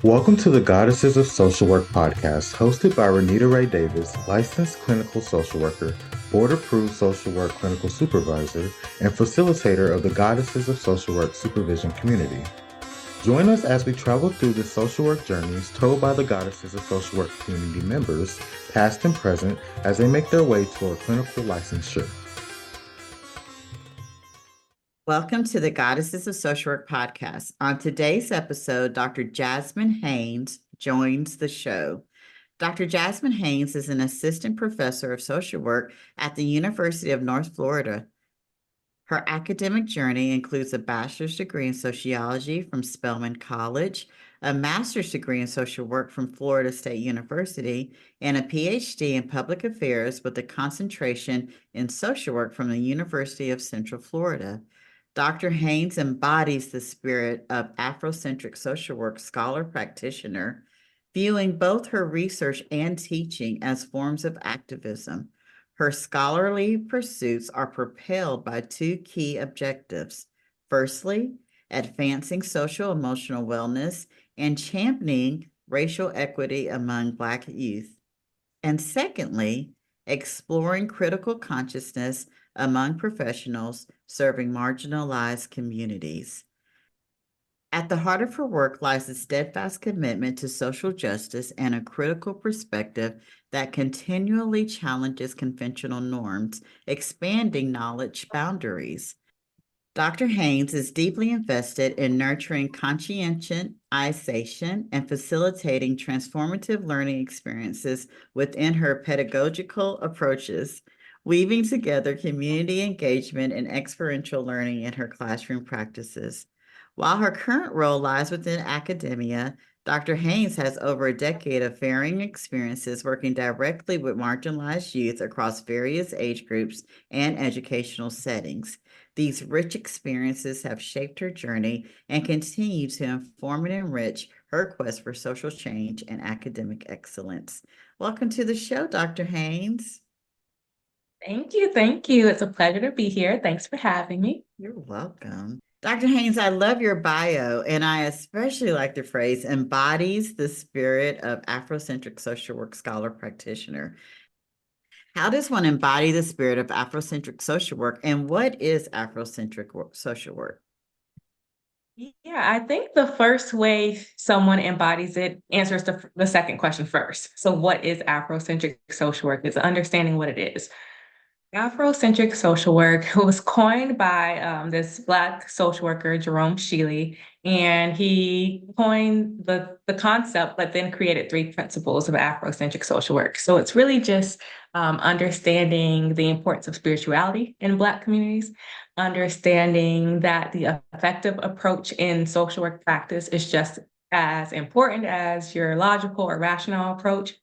Welcome to the Goddesses of Social Work podcast, hosted by Renita Ray Davis, licensed clinical social worker, board-approved social work clinical supervisor, and facilitator of the Goddesses of Social Work supervision community. Join us as we travel through the social work journeys told by the Goddesses of Social Work community members, past and present, as they make their way toward clinical licensure. Welcome to the Goddesses of Social Work podcast. On today's episode, Dr. Jasmine Haynes joins the show. Dr. Jasmine Haynes is an assistant professor of social work at the University of North Florida. Her academic journey includes a bachelor's degree in sociology from Spelman College, a master's degree in social work from Florida State University, and a PhD in public affairs with a concentration in social work from the University of Central Florida. Dr. Haynes embodies the spirit of Afrocentric social work scholar practitioner, viewing both her research and teaching as forms of activism. Her scholarly pursuits are propelled by two key objectives. Firstly, advancing social emotional wellness and championing racial equity among Black youth. And secondly, exploring critical consciousness among professionals serving marginalized communities. At the heart of her work lies a steadfast commitment to social justice and a critical perspective that continually challenges conventional norms, expanding knowledge boundaries. Dr. Haynes is deeply invested in nurturing conscientization and facilitating transformative learning experiences within her pedagogical approaches, weaving together community engagement and experiential learning in her classroom practices. While her current role lies within academia, Dr. Haynes has over a decade of varying experiences working directly with marginalized youth across various age groups and educational settings. These rich experiences have shaped her journey and continue to inform and enrich her quest for social change and academic excellence. Welcome to the show, Dr. Haynes. Thank you. Thank you. It's a pleasure to be here. Thanks for having me. You're welcome. Dr. Haynes, I love your bio, and I especially like the phrase embodies the spirit of Afrocentric social work scholar practitioner. How does one embody the spirit of Afrocentric social work, and what is Afrocentric social work? Yeah, I think the first way someone embodies it answers the second question first. So, what is Afrocentric social work? It's understanding what it is. Afrocentric social work was coined by this Black social worker, Jerome Shealy, and he coined the concept, but then created three principles of Afrocentric social work. So it's really just understanding the importance of spirituality in Black communities, understanding that the effective approach in social work practice is just as important as your logical or rational approach.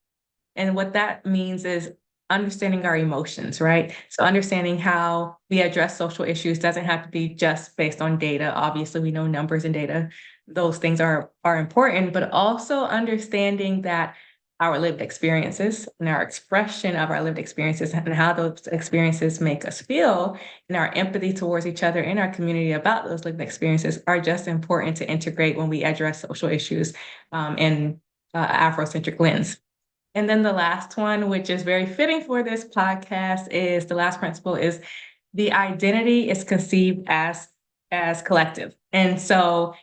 And what that means is understanding our emotions, right? So understanding how we address social issues doesn't have to be just based on data. Obviously, we know numbers and data, those things are important, but also understanding that our lived experiences and our expression of our lived experiences and how those experiences make us feel and our empathy towards each other in our community about those lived experiences are just important to integrate when we address social issues in Afrocentric lens. And then the last one, which is very fitting for this podcast, is the last principle is the identity is conceived as collective. And so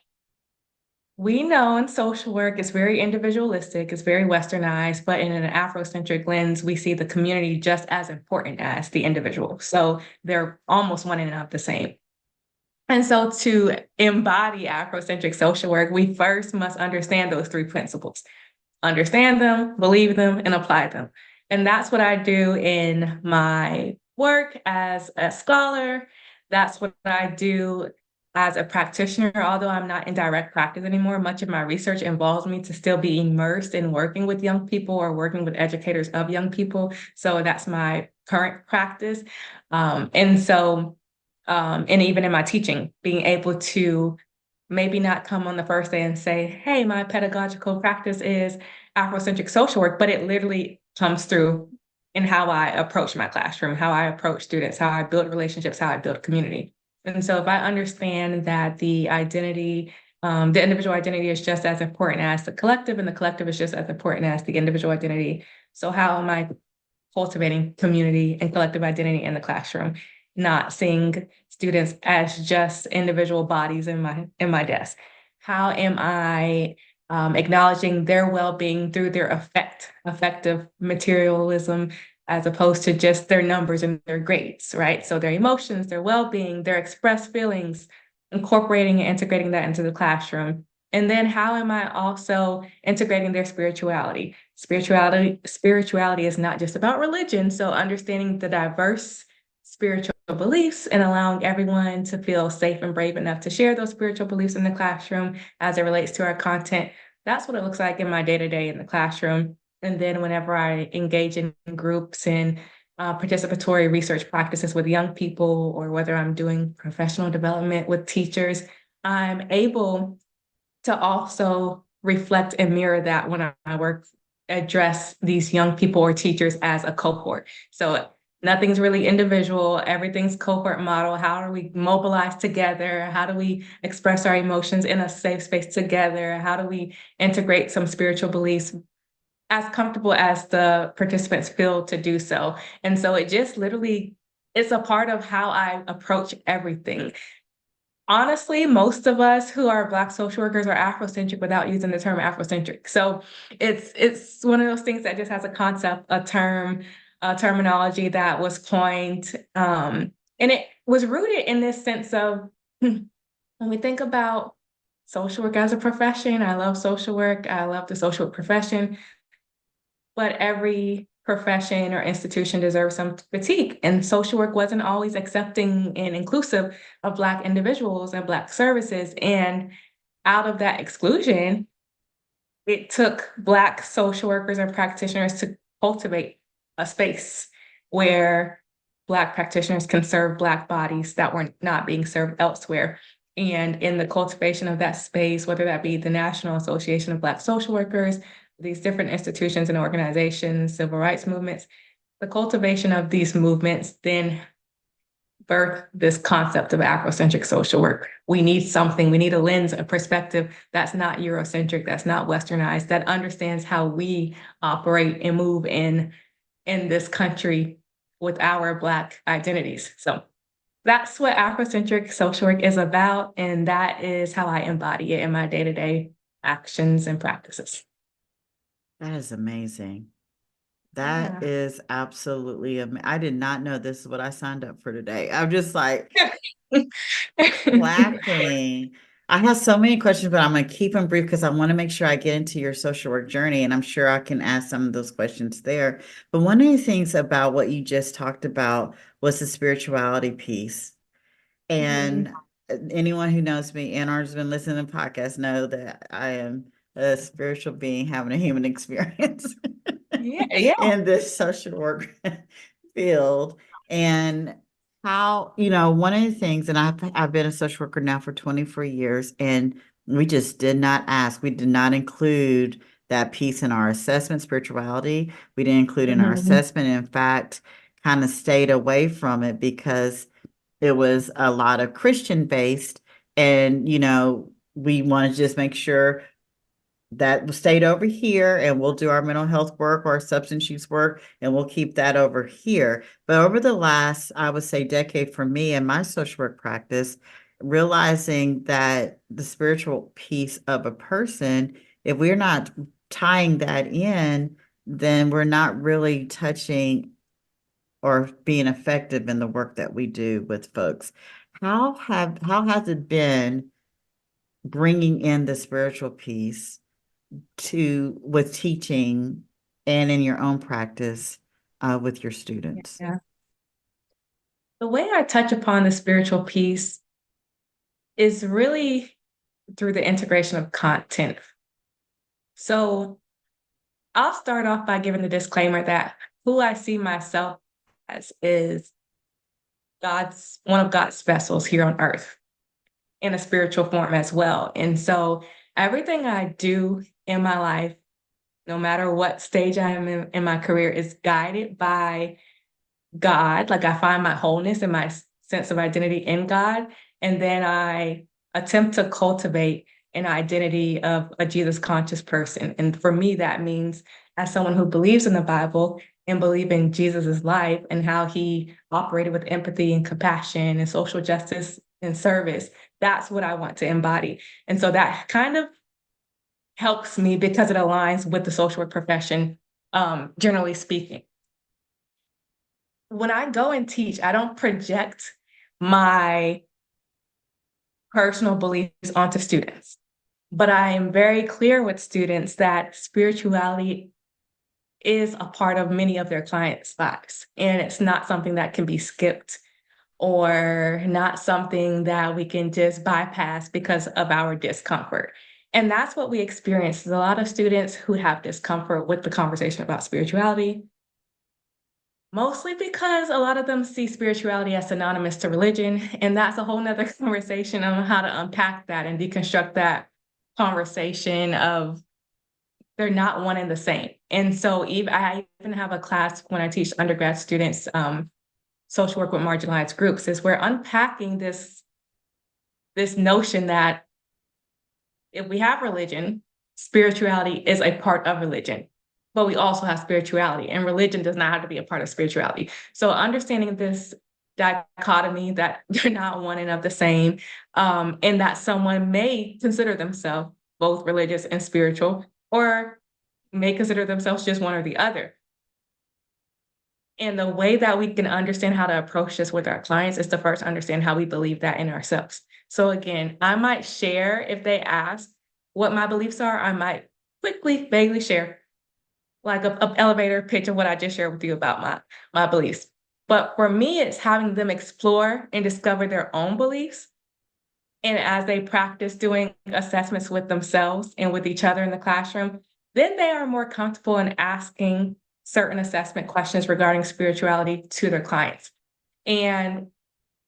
we know in social work, it's very individualistic, it's very westernized, but in an Afrocentric lens, we see the community just as important as the individual. So they're almost one and of the same. And so to embody Afrocentric social work, we first must understand those three principles. Understand them, believe them, and apply them. And that's what I do in my work as a scholar. That's what I do as a practitioner. Although I'm not in direct practice anymore, much of my research involves me to still be immersed in working with young people or working with educators of young people. So that's my current practice. And even in my teaching, being able to maybe not come on the first day and say, hey, my pedagogical practice is Afrocentric social work, but it literally comes through in how I approach my classroom, how I approach students, how I build relationships, how I build community. And so if I understand that the identity The individual identity is just as important as the collective, and the collective is just as important as the individual identity. So how am I cultivating community and collective identity in the classroom, not seeing students as just individual bodies in my desk? How am I acknowledging their well-being through their affective materialism, as opposed to just their numbers and their grades, right? So their emotions, their well-being, their expressed feelings, incorporating and integrating that into the classroom. And then how am I also integrating their spirituality? Spirituality is not just about religion. So understanding the diverse spiritual beliefs and allowing everyone to feel safe and brave enough to share those spiritual beliefs in the classroom as it relates to our content. That's what it looks like in my day-to-day in the classroom. And then whenever I engage in groups and participatory research practices with young people, or whether I'm doing professional development with teachers, I'm able to also reflect and mirror that when I work, address these young people or teachers as a cohort. So nothing's really individual, everything's cohort model. How do we mobilize together? How do we express our emotions in a safe space together? How do we integrate some spiritual beliefs as comfortable as the participants feel to do so? And so it just literally, it's a part of how I approach everything. Honestly, most of us who are Black social workers are Afrocentric without using the term Afrocentric. So it's one of those things that just has a concept, a term, a terminology that was coined. And it was rooted in this sense of when we think about social work as a profession, I love social work, I love the social work profession, but every profession or institution deserves some critique. And social work wasn't always accepting and inclusive of Black individuals and Black services. And out of that exclusion, it took Black social workers and practitioners to cultivate a space where Black practitioners can serve Black bodies that were not being served elsewhere. And in the cultivation of that space, whether that be the National Association of Black Social Workers, these different institutions and organizations, civil rights movements, the cultivation of these movements then birth this concept of Afrocentric social work. We need something, we need a lens, a perspective that's not Eurocentric, that's not Westernized, that understands how we operate and move in this country with our Black identities. So that's what Afrocentric social work is about, and that is how I embody it in my day-to-day actions and practices. That is amazing. Yeah. That is absolutely amazing. I did not know this is what I signed up for today. I'm just like laughing. I have so many questions, but I'm going to keep them brief because I want to make sure I get into your social work journey, and I'm sure I can ask some of those questions there. But one of the things about what you just talked about was the spirituality piece. And anyone who knows me and or has been listening to podcasts know that I am a spiritual being having a human experience Yeah. in this social work field. And how, one of the things, and I've been a social worker now for 24 years, and we just did not ask, we did not include that piece in our assessment, spirituality. We didn't include in our assessment. In fact, kind of stayed away from it because it was a lot of Christian based, and we want to just make sure that stayed over here, and we'll do our mental health work or substance use work, and we'll keep that over here. But over the last, I would say, decade for me and my social work practice, realizing that the spiritual piece of a person, if we're not tying that in, then we're not really touching or being effective in the work that we do with folks. How has it been bringing in the spiritual piece with teaching and in your own practice with your students? Yeah. The way I touch upon the spiritual piece is really through the integration of content. So I'll start off by giving the disclaimer that who I see myself as is one of God's vessels here on earth in a spiritual form as well. And so everything I do in my life, no matter what stage I am in my career, is guided by God. Like, I find my wholeness and my sense of identity in God. And then I attempt to cultivate an identity of a Jesus conscious person. And for me, that means as someone who believes in the Bible and believe in Jesus's life and how he operated with empathy and compassion and social justice and service, that's what I want to embody. And so that kind of helps me because it aligns with the social work profession, generally speaking. When I go and teach, I don't project my personal beliefs onto students, but I am very clear with students that spirituality is a part of many of their clients' lives, and it's not something that can be skipped or not something that we can just bypass because of our discomfort. And that's what we experience. There's a lot of students who have discomfort with the conversation about spirituality, mostly because a lot of them see spirituality as synonymous to religion. And that's a whole nother conversation on how to unpack that and deconstruct that conversation of they're not one and the same. And so I even have a class when I teach undergrad students, social work with marginalized groups, is we're unpacking this notion that if we have religion, spirituality is a part of religion, but we also have spirituality, and religion does not have to be a part of spirituality. So understanding this dichotomy that they're not one and of the same, and that someone may consider themselves both religious and spiritual, or may consider themselves just one or the other. And the way that we can understand how to approach this with our clients is to first understand how we believe that in ourselves. So again, I might share, if they ask what my beliefs are, I might quickly, vaguely share like a elevator pitch of what I just shared with you about my beliefs. But for me, it's having them explore and discover their own beliefs. And as they practice doing assessments with themselves and with each other in the classroom, then they are more comfortable in asking certain assessment questions regarding spirituality to their clients. And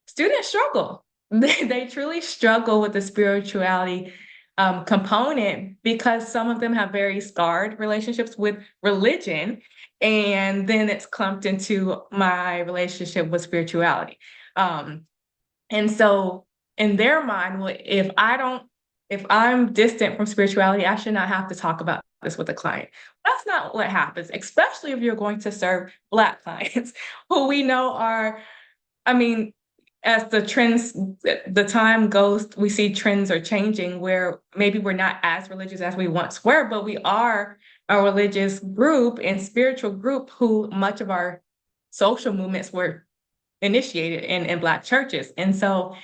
students struggle. They truly struggle with the spirituality component because some of them have very scarred relationships with religion, and then it's clumped into my relationship with spirituality. And so in their mind, if I'm distant from spirituality, I should not have to talk about this with a client. That's not what happens, especially if you're going to serve Black clients who we know are, I mean, as the time goes, we see trends are changing where maybe we're not as religious as we once were, but we are a religious group and spiritual group who much of our social movements were initiated in Black churches. And so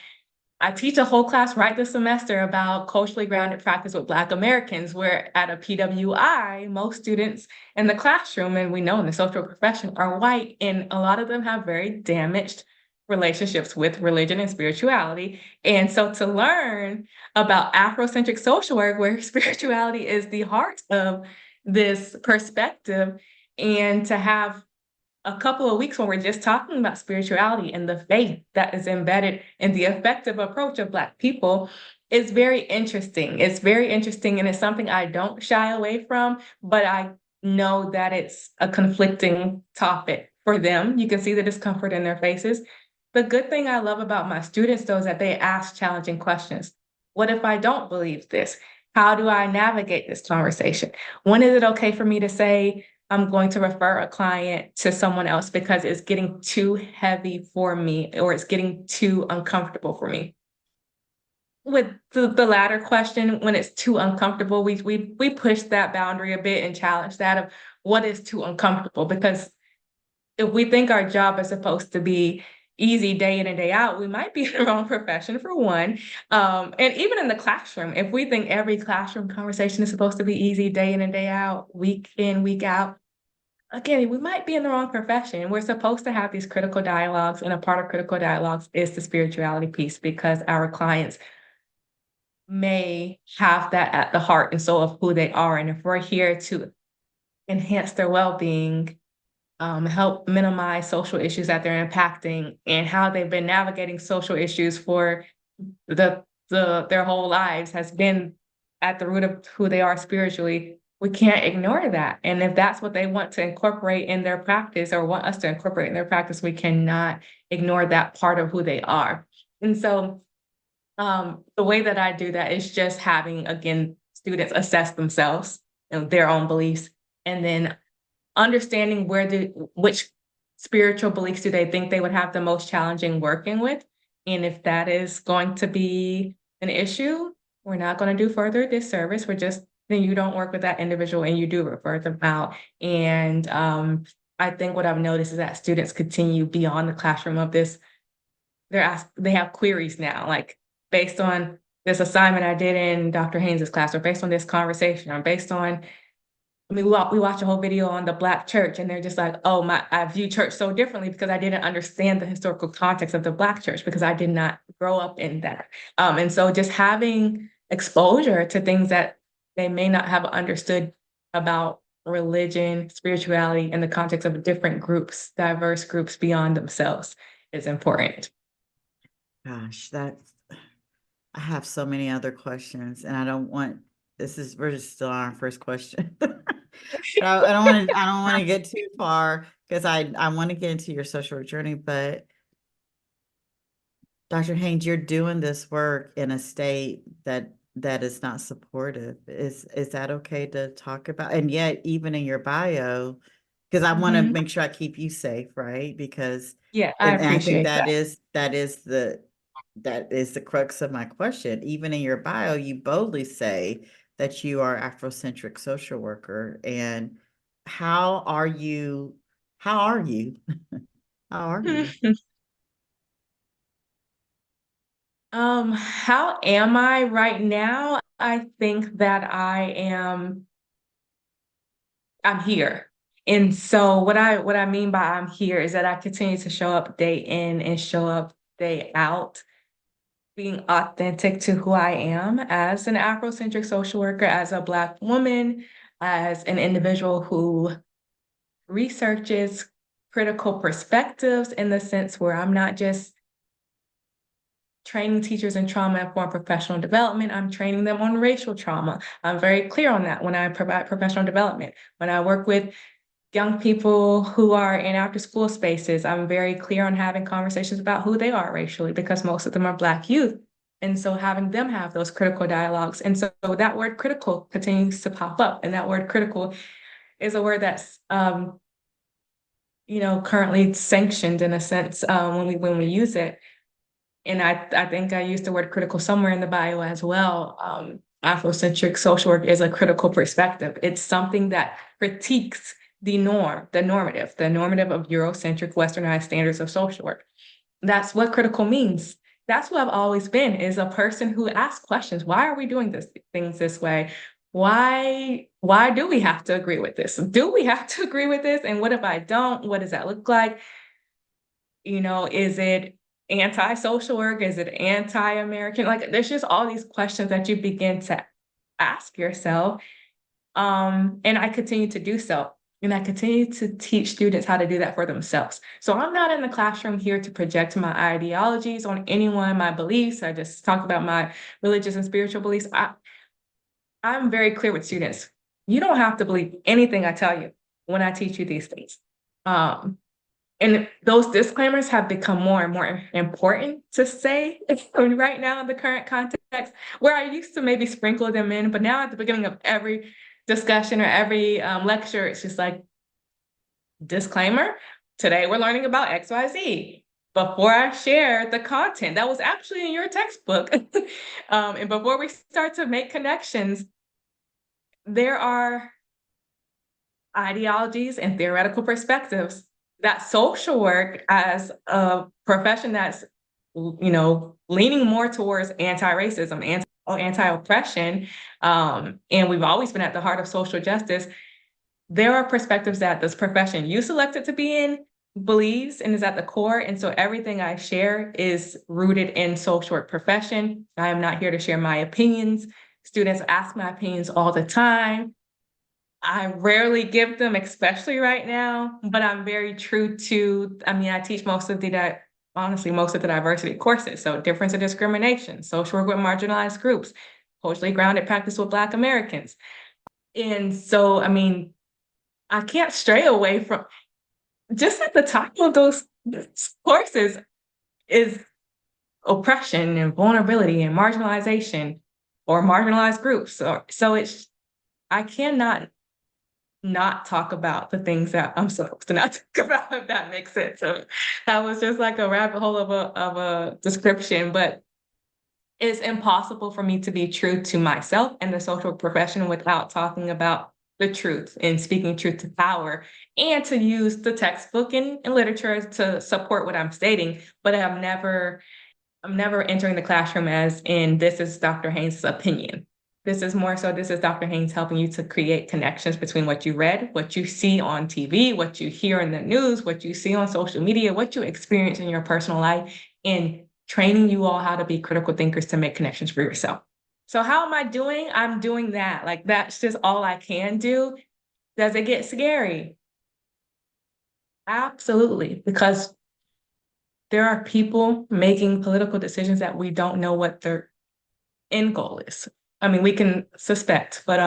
I teach a whole class right this semester about culturally grounded practice with Black Americans, where at a PWI, most students in the classroom, and we know in the social profession, are white, and a lot of them have very damaged relationships with religion and spirituality. And so to learn about Afrocentric social work, where spirituality is the heart of this perspective, and to have a couple of weeks when we're just talking about spirituality and the faith that is embedded in the effective approach of Black people is very interesting. It's very interesting, and it's something I don't shy away from, but I know that it's a conflicting topic for them. You can see the discomfort in their faces. The good thing I love about my students, though, is that they ask challenging questions. What if I don't believe this? How do I navigate this conversation? When is it okay for me to say, I'm going to refer a client to someone else because it's getting too heavy for me or it's getting too uncomfortable for me? With the latter question, when it's too uncomfortable, we push that boundary a bit and challenge that of what is too uncomfortable. Because if we think our job is supposed to be easy day in and day out, we might be in the wrong profession for one. And even in the classroom, if we think every classroom conversation is supposed to be easy day in and day out, week in, week out, again, we might be in the wrong profession. We're supposed to have these critical dialogues, and a part of critical dialogues is the spirituality piece, because our clients may have that at the heart and soul of who they are. And if we're here to enhance their well-being, help minimize social issues that they're impacting and how they've been navigating social issues for their whole lives has been at the root of who they are spiritually, we can't ignore that. And if that's what they want to incorporate in their practice or want us to incorporate in their practice, we cannot ignore that part of who they are. And so The way that I do that is just having, again, students assess themselves and their own beliefs, and then understanding which spiritual beliefs do they think they would have the most challenging working with. And if that is going to be an issue, we're not going to do further disservice. Then you don't work with that individual and you do refer them out. And I think what I've noticed is that students continue beyond the classroom of this. They have queries now, like based on this assignment I did in Dr. Haynes's class, or based on this conversation, or based on, we watch a whole video on the Black church, and they're just like, oh, I view church so differently because I didn't understand the historical context of the Black church because I did not grow up in that. And so just having exposure to things that they may not have understood about religion, spirituality, in the context of different groups, diverse groups beyond themselves, is important. Gosh, I have so many other questions, and we're just still on our first question. I don't want to get too far because I want to get into your social work journey, but Dr. Haynes, you're doing this work in a state that is not supportive. Is that okay to talk about? And yet, even in your bio, because I want to make sure I keep you safe, right? Because yeah, I appreciate that is the crux of my question. Even in your bio, you boldly say that you are Afrocentric social worker. And how are you? How are you? How are you? How am I right now? I think that I'm here. And so what I mean by I'm here is that I continue to show up day in and show up day out, being authentic to who I am as an Afrocentric social worker, as a Black woman, as an individual who researches critical perspectives, in the sense where I'm not just training teachers in trauma-informed professional development. I'm training them on racial trauma. I'm very clear on that when I provide professional development. When I work with young people who are in after-school spaces, I'm very clear on having conversations about who they are racially, because most of them are Black youth. And so having them have those critical dialogues. And so that word critical continues to pop up. And that word critical is a word that's currently sanctioned, in a sense, when we use it. And I think I used the word critical somewhere in the bio as well. Afrocentric social work is a critical perspective. It's something that critiques the normative of Eurocentric Westernized standards of social work. That's what critical means. That's what I've always been, is a person who asks questions. Why are we doing things this way? Why do we have to agree with this? Do we have to agree with this? And what if I don't? What does that look like? Is it anti-social work? Is it anti-American? Like, there's just all these questions that you begin to ask yourself. And I continue to do so. And I continue to teach students how to do that for themselves. So I'm not in the classroom here to project my ideologies on anyone, my beliefs. I just talk about my religious and spiritual beliefs. I'm very clear with students. You don't have to believe anything I tell you when I teach you these things. And those disclaimers have become more and more important to say right now in the current context, where I used to maybe sprinkle them in, but now at the beginning of every discussion or every lecture, it's just like, disclaimer, today we're learning about XYZ. Before I share the content that was actually in your textbook, and before we start to make connections, there are ideologies and theoretical perspectives that social work, as a profession that's leaning more towards anti-racism, anti-oppression, and we've always been at the heart of social justice. There are perspectives that this profession you selected to be in believes and is at the core. And so everything I share is rooted in social work profession. I am not here to share my opinions. Students ask my opinions all the time. I rarely give them, especially right now, but I'm very true to, I teach most of the diversity courses. So difference and discrimination, social work with marginalized groups, culturally grounded practice with Black Americans. And so, I can't stray away from, just at the top of those courses is oppression and vulnerability and marginalization or marginalized groups. So I cannot not talk about the things that I'm supposed to not talk about, if that makes sense. So that was just like a rabbit hole of a description, but it's impossible for me to be true to myself and the social profession without talking about the truth and speaking truth to power, and to use the textbook and literature to support what I'm stating. But I'm never entering the classroom as in, this is Dr. Haynes' opinion. This is more so, this is Dr. Haynes helping you to create connections between what you read, what you see on TV, what you hear in the news, what you see on social media, what you experience in your personal life, and training you all how to be critical thinkers to make connections for yourself. So how am I doing? I'm doing that. Like, that's just all I can do. Does it get scary? Absolutely, because there are people making political decisions that we don't know what their end goal is. I mean, we can suspect, but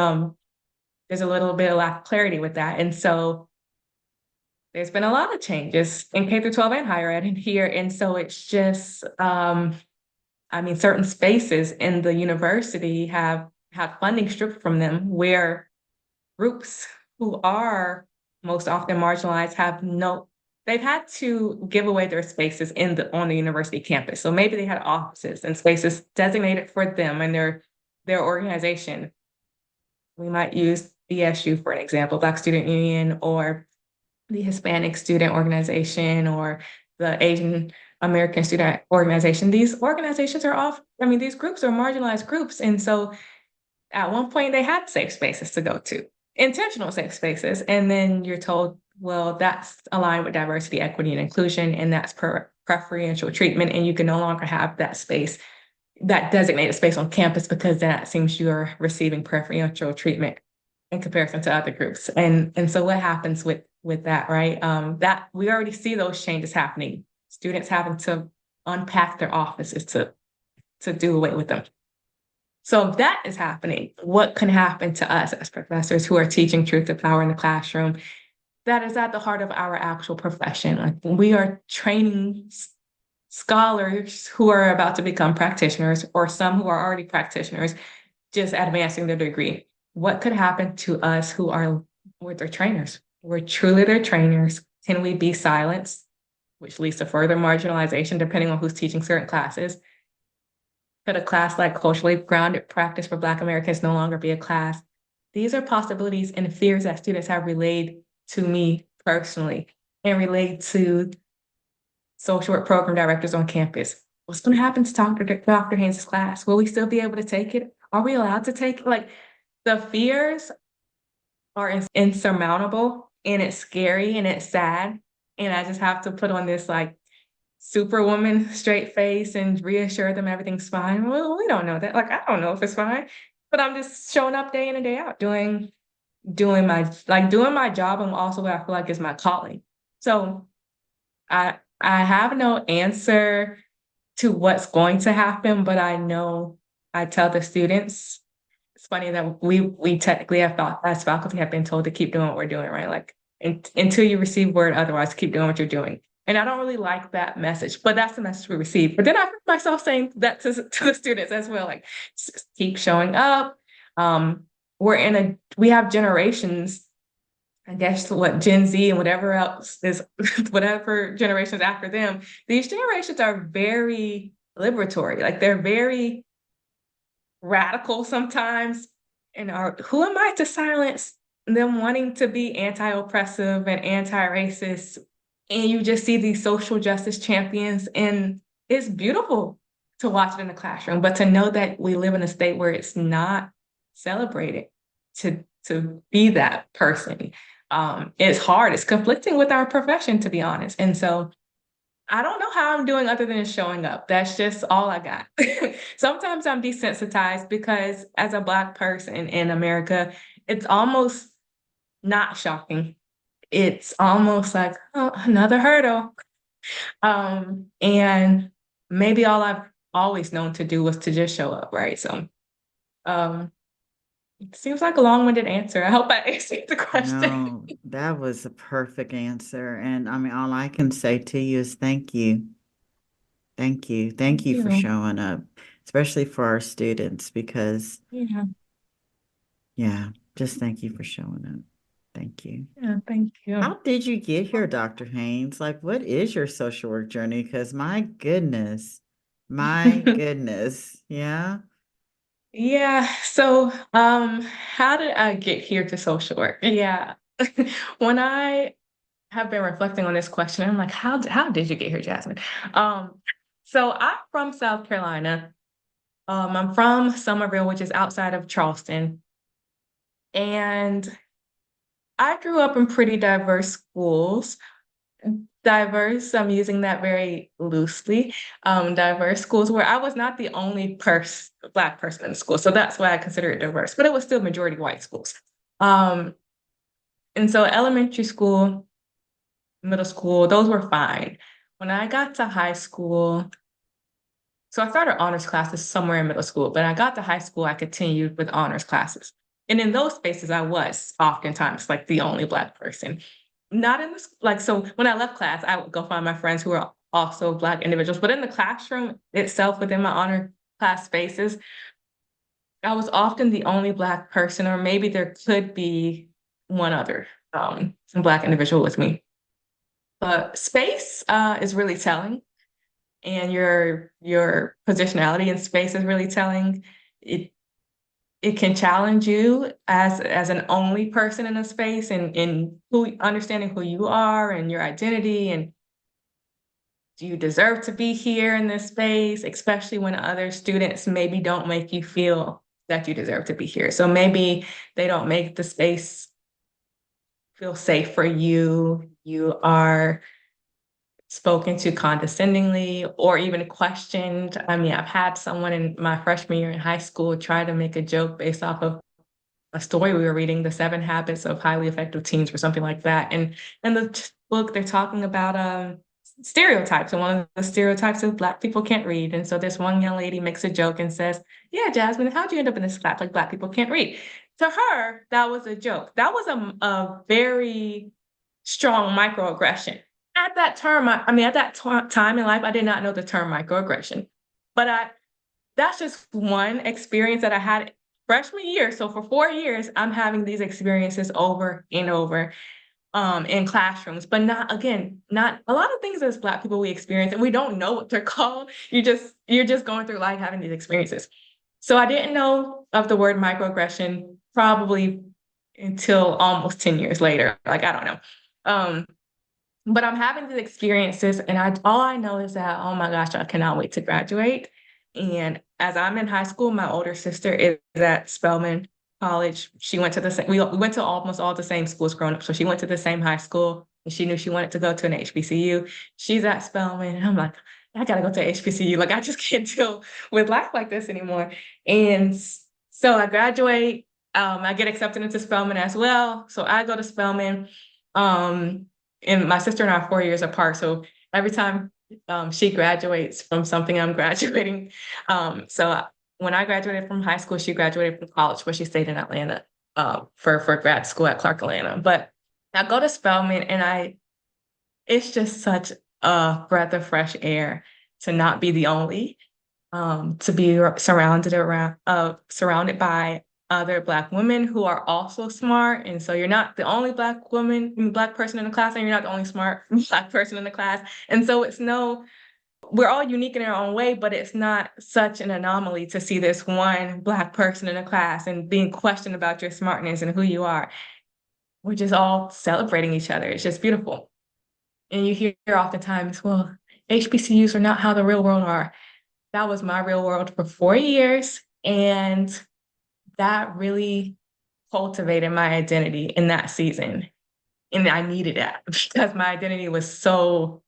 there's a little bit of lack of clarity with that. And so there's been a lot of changes in K through 12 and higher ed in here. And so it's just, I mean, certain spaces in the university have had funding stripped from them, where groups who are most often marginalized they've had to give away their spaces on the university campus. So maybe they had offices and spaces designated for them and their organization. We might use BSU for an example, Black Student Union, or the Hispanic Student Organization, or the Asian American Student Organization. These organizations these groups are marginalized groups. And so at one point they had safe spaces to go to, intentional safe spaces. And then you're told, well, that's aligned with diversity, equity, and inclusion, and that's preferential treatment. And you can no longer have that space, that designated space on campus, because then it seems you're receiving preferential treatment in comparison to other groups. And so what happens with that, right? That we already see those changes happening. Students having to unpack their offices to do away with them. So if that is happening, what can happen to us as professors who are teaching truth to power in the classroom? That is at the heart of our actual profession. Like, we are training scholars who are about to become practitioners, or some who are already practitioners, just advancing their degree. What could happen to us who are with their trainers? We're truly their trainers. Can we be silenced, which leads to further marginalization depending on who's teaching certain classes? Could a class like culturally grounded practice for Black Americans no longer be a class? These are possibilities and fears that students have relayed to me personally, and relayed to social work program directors on campus. What's going to happen to Dr. Haynes' class? Will we still be able to take it? Are we allowed to take it? Like, the fears are insurmountable, and it's scary, and it's sad. And I just have to put on this like superwoman straight face and reassure them everything's fine. Well, we don't know that. Like, I don't know if it's fine, but I'm just showing up day in and day out, doing my job, and also what I feel like is my calling. So I have no answer to what's going to happen, but I tell the students, it's funny that we technically have thought, as faculty, have been told to keep doing what we're doing, right? Like, until you receive word otherwise, keep doing what you're doing. And I don't really like that message, but that's the message we receive. But then I find myself saying that to the students as well, like, just keep showing up. We have generations, I guess, what Gen Z and whatever else is, whatever generations after them, these generations are very liberatory. Like, they're very radical sometimes. And who am I to silence them wanting to be anti-oppressive and anti-racist? And you just see these social justice champions, and it's beautiful to watch it in the classroom, but to know that we live in a state where it's not celebrated to be that person, it's hard. It's conflicting with our profession, to be honest. And so I don't know how I'm doing other than showing up. That's just all I got. Sometimes I'm desensitized because, as a Black person in America, it's almost not shocking. It's almost like, oh, another hurdle. And maybe all I've always known to do was to just show up, right? So it seems like a long-winded answer. I hope I answered the question. No, that was a perfect answer. And I mean, all I can say to you is thank you. Thank you. Thank you for showing up, especially for our students, because just thank you for showing up. Thank you. Yeah, thank you. How did you get here, Dr. Haynes? Like, what is your social work journey? Because my goodness, yeah. Yeah. So, how did I get here to social work? Yeah. When I have been reflecting on this question, I'm like, how did you get here, Jasmine? So I'm from South Carolina. I'm from Summerville, which is outside of Charleston. And I grew up in pretty diverse schools. Diverse, I'm using that very loosely. Diverse schools where I was not the only Black person in the school. So that's why I consider it diverse, but it was still majority white schools. And so elementary school, middle school, those were fine. When I got to high school, so I started honors classes somewhere in middle school, but I got to high school, I continued with honors classes. And in those spaces, I was oftentimes like the only Black person. Not in the, like, so when I left class, I would go find my friends who were also Black individuals, but in the classroom itself, within my honor class spaces, I was often the only Black person, or maybe there could be one other some Black individual with me. But space is really telling, and your positionality in space is really telling. It can challenge you as an only person in a space, and in who understanding who you are and your identity, and do you deserve to be here in this space, especially when other students maybe don't make you feel that you deserve to be here. So maybe they don't make the space feel safe for you. You are spoken to condescendingly or even questioned. I mean, I've had someone in my freshman year in high school try to make a joke based off of a story we were reading, The 7 Habits of Highly Effective Teens or something like that. And in the book, they're talking about stereotypes. And one of the stereotypes is Black people can't read. And so this one young lady makes a joke and says, yeah, Jasmine, how'd you end up in this class? Like, Black people can't read. To her, that was a joke. That was a very strong microaggression. At that term, at that time in life, I did not know the term microaggression, but that's just one experience that I had freshman year. So for 4 years, I'm having these experiences over and over in classrooms, but not a lot of things as Black people we experience, and we don't know what they're called. You're just going through life having these experiences. So I didn't know of the word microaggression probably until almost 10 years later. Like, I don't know. But I'm having these experiences, and all I know is that, oh my gosh, I cannot wait to graduate. And as I'm in high school, my older sister is at Spelman College. She went to we went to almost all the same schools growing up. So she went to the same high school, and she knew she wanted to go to an HBCU. She's at Spelman, and I'm like, I gotta go to HBCU. Like, I just can't deal with life like this anymore. And so I graduate. I get accepted into Spelman as well. So I go to Spelman. And my sister and I are 4 years apart. So every time she graduates from something, I'm graduating. So when I graduated from high school, she graduated from college, but she stayed in Atlanta for grad school at Clark Atlanta. But I go to Spelman, and it's just such a breath of fresh air to not be the only, to be surrounded by other Black women who are also smart. And so you're not the only Black person in the class, and you're not the only smart Black person in the class. And so we're all unique in our own way, but it's not such an anomaly to see this one Black person in a class and being questioned about your smartness and who you are. We're just all celebrating each other. It's just beautiful. And you hear oftentimes, well, HBCUs are not how the real world are. That was my real world for 4 years. And that really cultivated my identity in that season. And I needed that because my identity was so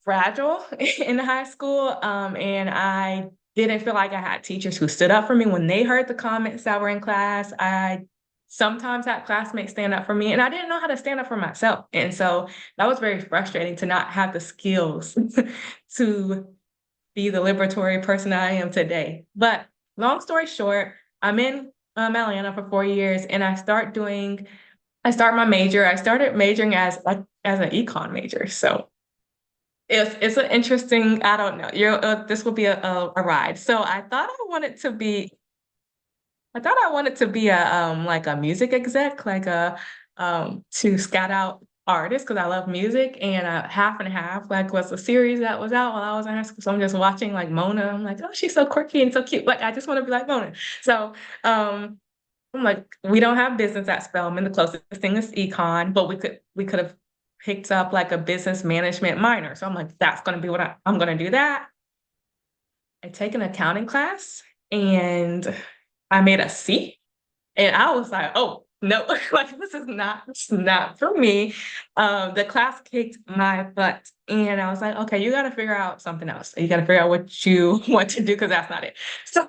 fragile in high school. And I didn't feel like I had teachers who stood up for me when they heard the comments that were in class. I sometimes had classmates stand up for me, and I didn't know how to stand up for myself. And so that was very frustrating to not have the skills to be the liberatory person I am today. But long story short, I'm in Atlanta for 4 years, and I start my major. I started majoring as an econ major. So It's an interesting, I don't know. This will be a ride. So I thought I wanted to be a like a music exec, like a to scout out artists because I love music, and Half and Half like was a series that was out while I was in high school. So I'm just watching like Mona. I'm like, oh, she's so quirky and so cute. Like I just want to be like Mona. So I'm like, we don't have business at Spelman. The closest thing is econ, but we could have picked up like a business management minor. So I'm like, that's gonna be what I'm gonna do that. I take an accounting class and I made a C. And I was like, oh no, like this is not for me. The class kicked my butt. And I was like, okay, you gotta figure out something else. You gotta figure out what you want to do because that's not it. So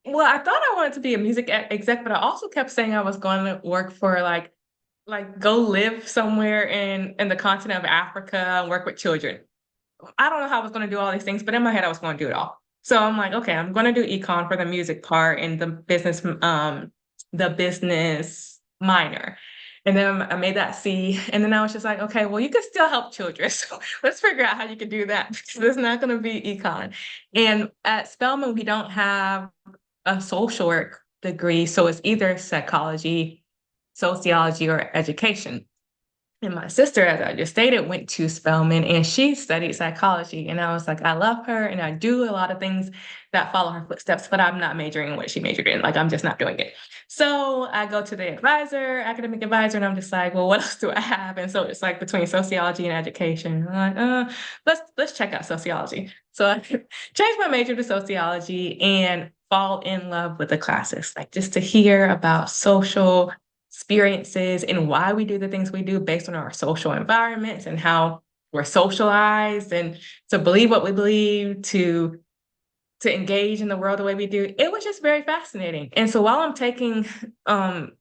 well, I thought I wanted to be a music exec, but I also kept saying I was going to work for like go live somewhere in the continent of Africa and work with children. I don't know how I was going to do all these things, but in my head I was going to do it all. So I'm like, okay, I'm going to do econ for the music part and the business minor. And then I made that C. And then I was just like, okay, well, you can still help children. So let's figure out how you can do that because it's not going to be econ. And at Spelman, we don't have a social work degree. So it's either psychology, sociology, or education. And my sister, as I just stated, went to Spelman and she studied psychology. And I was like, I love her and I do a lot of things that follow her footsteps, but I'm not majoring in what she majored in. Like, I'm just not doing it. So I go to the academic advisor, and I'm just like, well, what else do I have? And so it's like between sociology and education. I'm like, let's check out sociology. So I changed my major to sociology and fall in love with the classes, like just to hear about social experiences and why we do the things we do based on our social environments and how we're socialized and to believe what we believe, to engage in the world the way we do. It was just very fascinating. And so while I'm taking on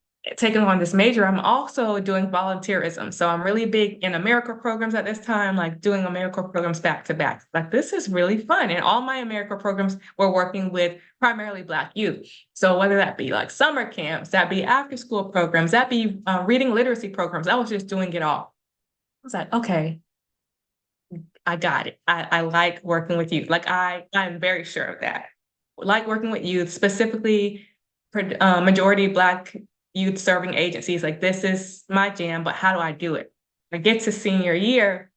this major, I'm also doing volunteerism. So I'm really big in AmeriCorps programs at this time, like doing AmeriCorps programs back to back. Like this is really fun. And all my AmeriCorps programs were working with primarily Black youth. So whether that be like summer camps, that be after school programs, that be reading literacy programs, I was just doing it all. I was like, okay, I got it. I like working with youth. Like I'm very sure of that. Like working with youth, specifically majority Black youth serving agencies. Like this is my jam, but how do I do it? I get to senior year,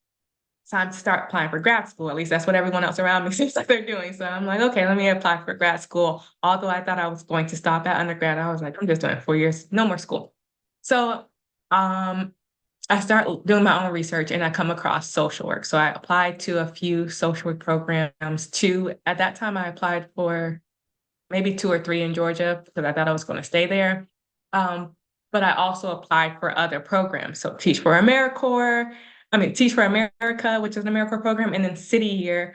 time to start applying for grad school. At least that's what everyone else around me seems like they're doing. So I'm like, okay, let me apply for grad school. Although I thought I was going to stop at undergrad, I was like, I'm just doing 4 years, no more school. So I start doing my own research and I come across social work. So I applied to a few social work programs. At that time, I applied for maybe 2 or 3 in Georgia because I thought I was going to stay there. But I also applied for other programs. So Teach for America, which is an AmeriCorps program, and then City Year,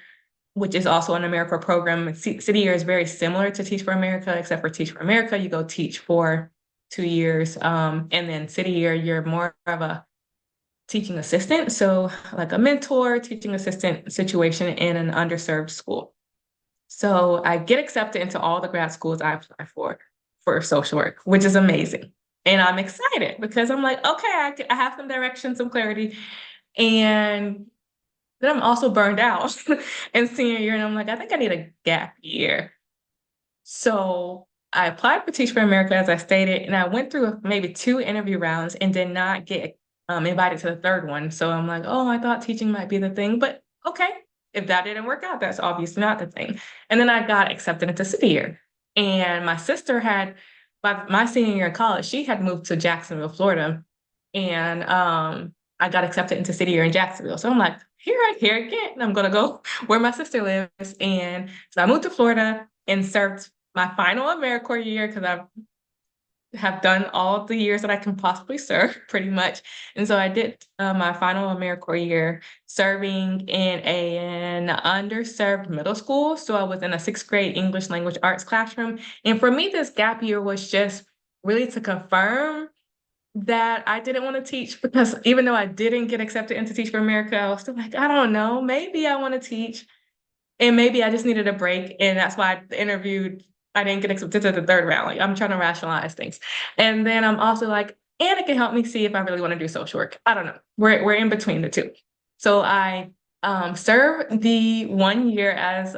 which is also an AmeriCorps program. City Year is very similar to Teach for America, except for Teach for America, you go teach for 2 years. And then City Year, you're more of a teaching assistant. So like a mentor, teaching assistant situation in an underserved school. So I get accepted into all the grad schools I apply for social work, which is amazing. And I'm excited because I'm like, okay, I have some direction, some clarity. And then I'm also burned out in senior year. And I'm like, I think I need a gap year. So I applied for Teach for America, as I stated, and I went through maybe 2 interview rounds and did not get invited to the 3rd one. So I'm like, oh, I thought teaching might be the thing, but okay, if that didn't work out, that's obviously not the thing. And then I got accepted into City Year. And my sister by my senior year in college, she had moved to Jacksonville, Florida. And I got accepted into City Year in Jacksonville. So I'm like, here again, I'm gonna go where my sister lives. And so I moved to Florida and served my final AmeriCorps year because I have done all the years that I can possibly serve pretty much. And so I did my final AmeriCorps year serving in an underserved middle school. So I was in a 6th grade English language arts classroom. And for me, this gap year was just really to confirm that I didn't want to teach, because even though I didn't get accepted into Teach for America, I was still like, I don't know, maybe I want to teach. And maybe I just needed a break. And that's why I interviewed. I didn't get accepted to the 3rd round. Like, I'm trying to rationalize things. And then I'm also like, and it can help me see if I really want to do social work. I don't know. We're in between the two. So I served the 1 year as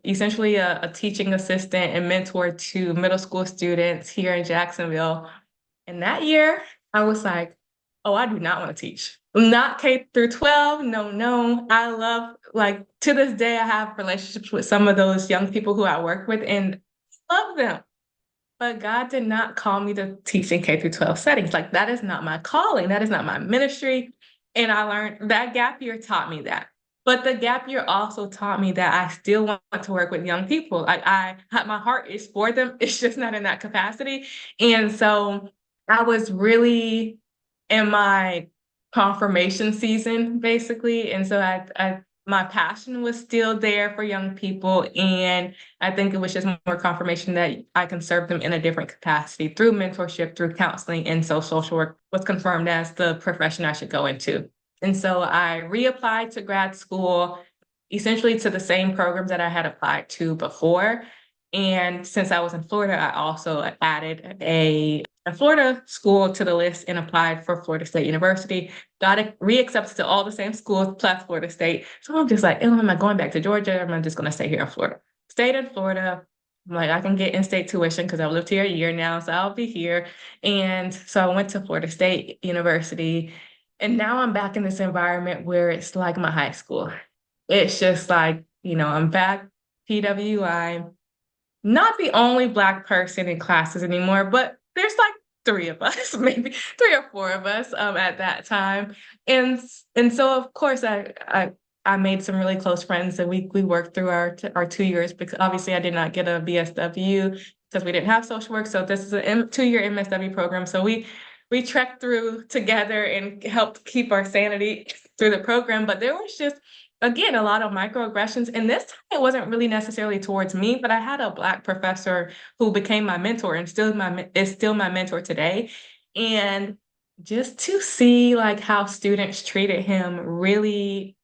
essentially a teaching assistant and mentor to middle school students here in Jacksonville. And that year, I was like, oh, I do not want to teach. Not K through 12. No, no. I love, like, to this day, I have relationships with some of those young people who I work with and love them. But God did not call me to teach in K through 12 settings. Like, that is not my calling. That is not my ministry. And I learned that gap year taught me that. But the gap year also taught me that I still want to work with young people. Like, my heart is for them. It's just not in that capacity. And so I was really in my confirmation season, basically. And so my passion was still there for young people. And I think it was just more confirmation that I can serve them in a different capacity through mentorship, through counseling, and so social work was confirmed as the profession I should go into. And so I reapplied to grad school, essentially to the same programs that I had applied to before. And since I was in Florida, I also added a Florida school to the list and applied for Florida State University. Got reaccepted to all the same schools plus Florida State. So I'm just like, oh, am I going back to Georgia? Am I just going to stay here in Florida? Stayed in Florida. I'm like, I can get in-state tuition because I've lived here a year now, so I'll be here. And so I went to Florida State University. And now I'm back in this environment where it's like my high school. It's just like, I'm back PWI, not the only Black person in classes anymore, but there's like 3 of us, maybe 3 or 4 of us at that time. And so of course I made some really close friends, and we worked through our 2 years, because obviously I did not get a BSW because we didn't have social work. So this is a 2-year MSW program. So we trekked through together and helped keep our sanity through the program. But there was just, again, a lot of microaggressions. And this time it wasn't really necessarily towards me, but I had a Black professor who became my mentor and is still my mentor today. And just to see like how students treated him really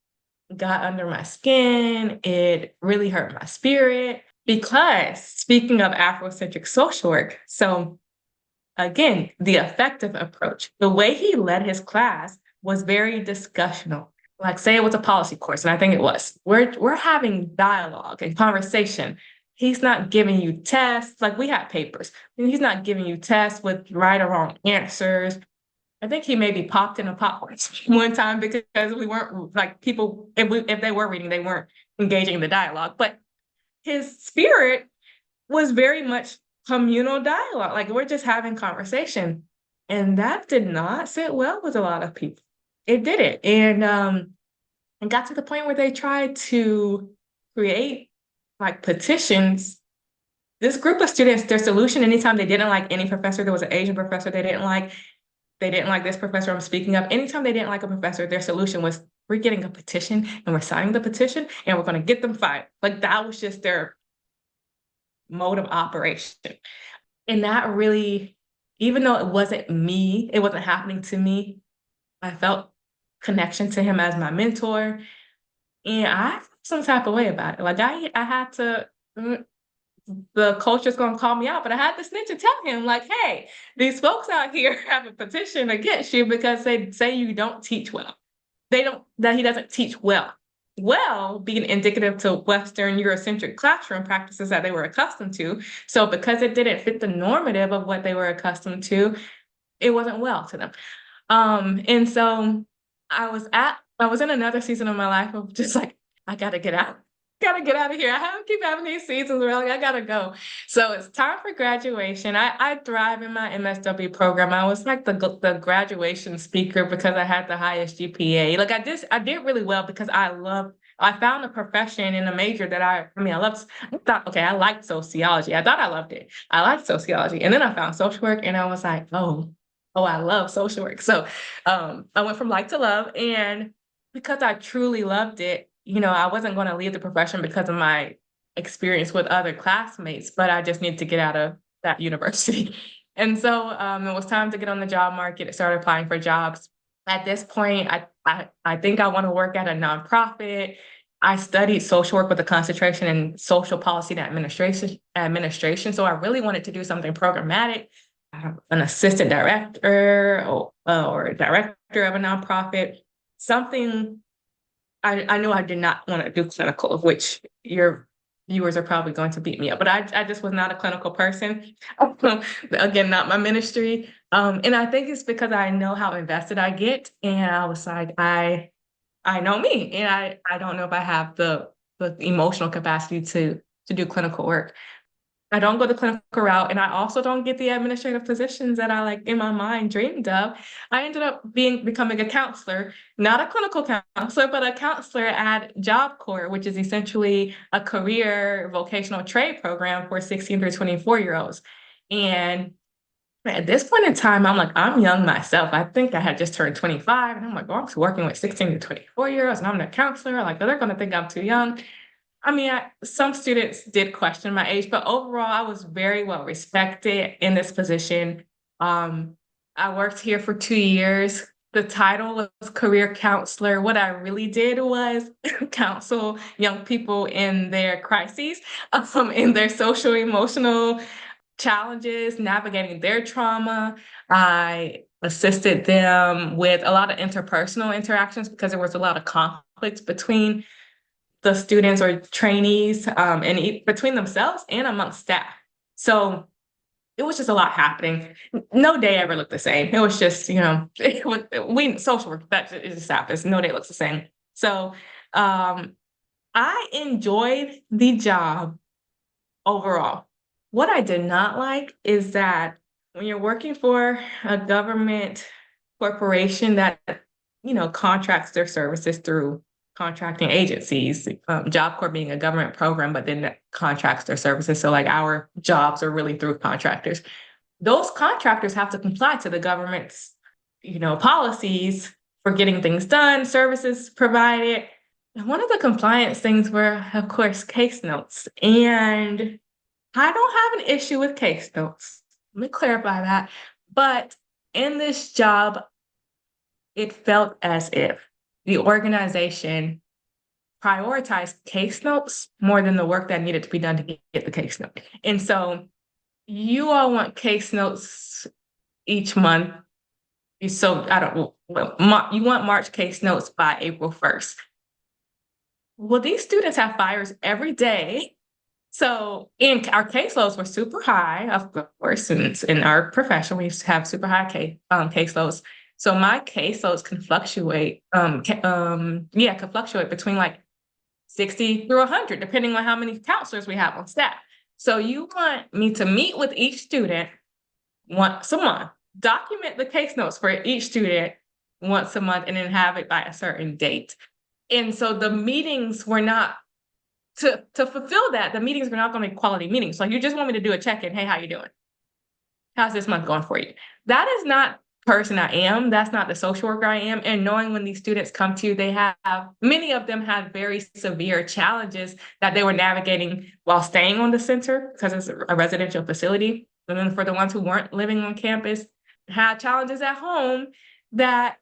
got under my skin. It really hurt my spirit, because speaking of Afrocentric social work, so again, the effective approach, the way he led his class was very discussional. Like, say it was a policy course, and I think it was. We're having dialogue and conversation. He's not giving you tests. Like, we had papers, and he's not giving you tests with right or wrong answers. I think he maybe popped in a popcorn one time because we weren't, like, people, if they were reading, they weren't engaging in the dialogue. But his spirit was very much communal dialogue. Like, we're just having conversation. And that did not sit well with a lot of people. It didn't. And got to the point where they tried to create like petitions. This group of students, their solution, anytime they didn't like any professor, there was an Asian professor they didn't like this professor I'm speaking of. Anytime they didn't like a professor, their solution was, we're getting a petition and we're signing the petition and we're going to get them fired. Like, that was just their mode of operation. And that really, even though it wasn't me, it wasn't happening to me, I felt connection to him as my mentor. And I felt some type of way about it. Like, I had to, the culture's gonna call me out, but I had to snitch and tell him, like, hey, these folks out here have a petition against you because they say you don't teach well. That he doesn't teach well. Well, being indicative to Western Eurocentric classroom practices that they were accustomed to. So because it didn't fit the normative of what they were accustomed to, it wasn't well to them. And so I was in another season of my life of just like, I gotta get out. Gotta get out of here. Keep having these seasons where like, I gotta go. So it's time for graduation. I thrive in my MSW program. I was like the graduation speaker because I had the highest GPA. Like, I did really well because I found a profession in a major that I thought, okay, I liked sociology. I thought I loved it. I liked sociology. And then I found social work and I was like, oh, I love social work. So I went from like to love. And because I truly loved it, I wasn't going to leave the profession because of my experience with other classmates, but I just needed to get out of that university. And so it was time to get on the job market. I started applying for jobs. At this point, I think I want to work at a nonprofit. I studied social work with a concentration in social policy and administration. So I really wanted to do something programmatic, an assistant director or director of a nonprofit, something I knew I did not want to do clinical, which your viewers are probably going to beat me up, but I just was not a clinical person. Again, not my ministry. And I think it's because I know how invested I get. And I was like, I know me, and I don't know if I have the emotional capacity to do clinical work. I don't go the clinical route, and I also don't get the administrative positions that I like in my mind dreamed of. I ended up becoming a counselor, not a clinical counselor, but a counselor at Job Corps, which is essentially a career vocational trade program for 16 through 24-year-olds. And at this point in time, I'm like, I'm young myself. I think I had just turned 25, and I'm like, well, I'm working with 16 to 24-year-olds, and I'm a counselor. Like, they're going to think I'm too young. I mean, some students did question my age, but overall, I was very well respected in this position. I worked here for 2 years. The title was career counselor. What I really did was counsel young people in their crises, in their social emotional challenges, navigating their trauma. I assisted them with a lot of interpersonal interactions because there was a lot of conflict between the students or trainees, and between themselves and amongst staff. So it was just a lot happening. No day ever looked the same. It was just, we social work, that it just happens. No day looks the same. So I enjoyed the job overall. What I did not like is that when you're working for a government corporation that, contracts their services through contracting agencies, Job Corps being a government program, but then that contracts their services. So like our jobs are really through contractors. Those contractors have to comply to the government's, policies for getting things done, services provided. And one of the compliance things were, of course, case notes. And I don't have an issue with case notes. Let me clarify that. But in this job, it felt as if the organization prioritized case notes more than the work that needed to be done to get the case note. And so you all want case notes each month. So I don't, well, you want March case notes by April 1st. Well, these students have fires every day. So our caseloads were super high, of course, since in our profession, we used to have super high caseloads. So my caseloads can fluctuate, can fluctuate between like 60 through 100, depending on how many counselors we have on staff. So you want me to meet with each student once a month, document the case notes for each student once a month, and then have it by a certain date. And so the meetings were not, to fulfill that, the meetings were not going to be quality meetings. Like, you just want me to do a check-in. Hey, how you doing? How's this month going for you? That is not the person I am. That's not the social worker I am. And knowing when these students come to you, many of them had very severe challenges that they were navigating while staying on the center because it's a residential facility. And then for the ones who weren't living on campus, had challenges at home that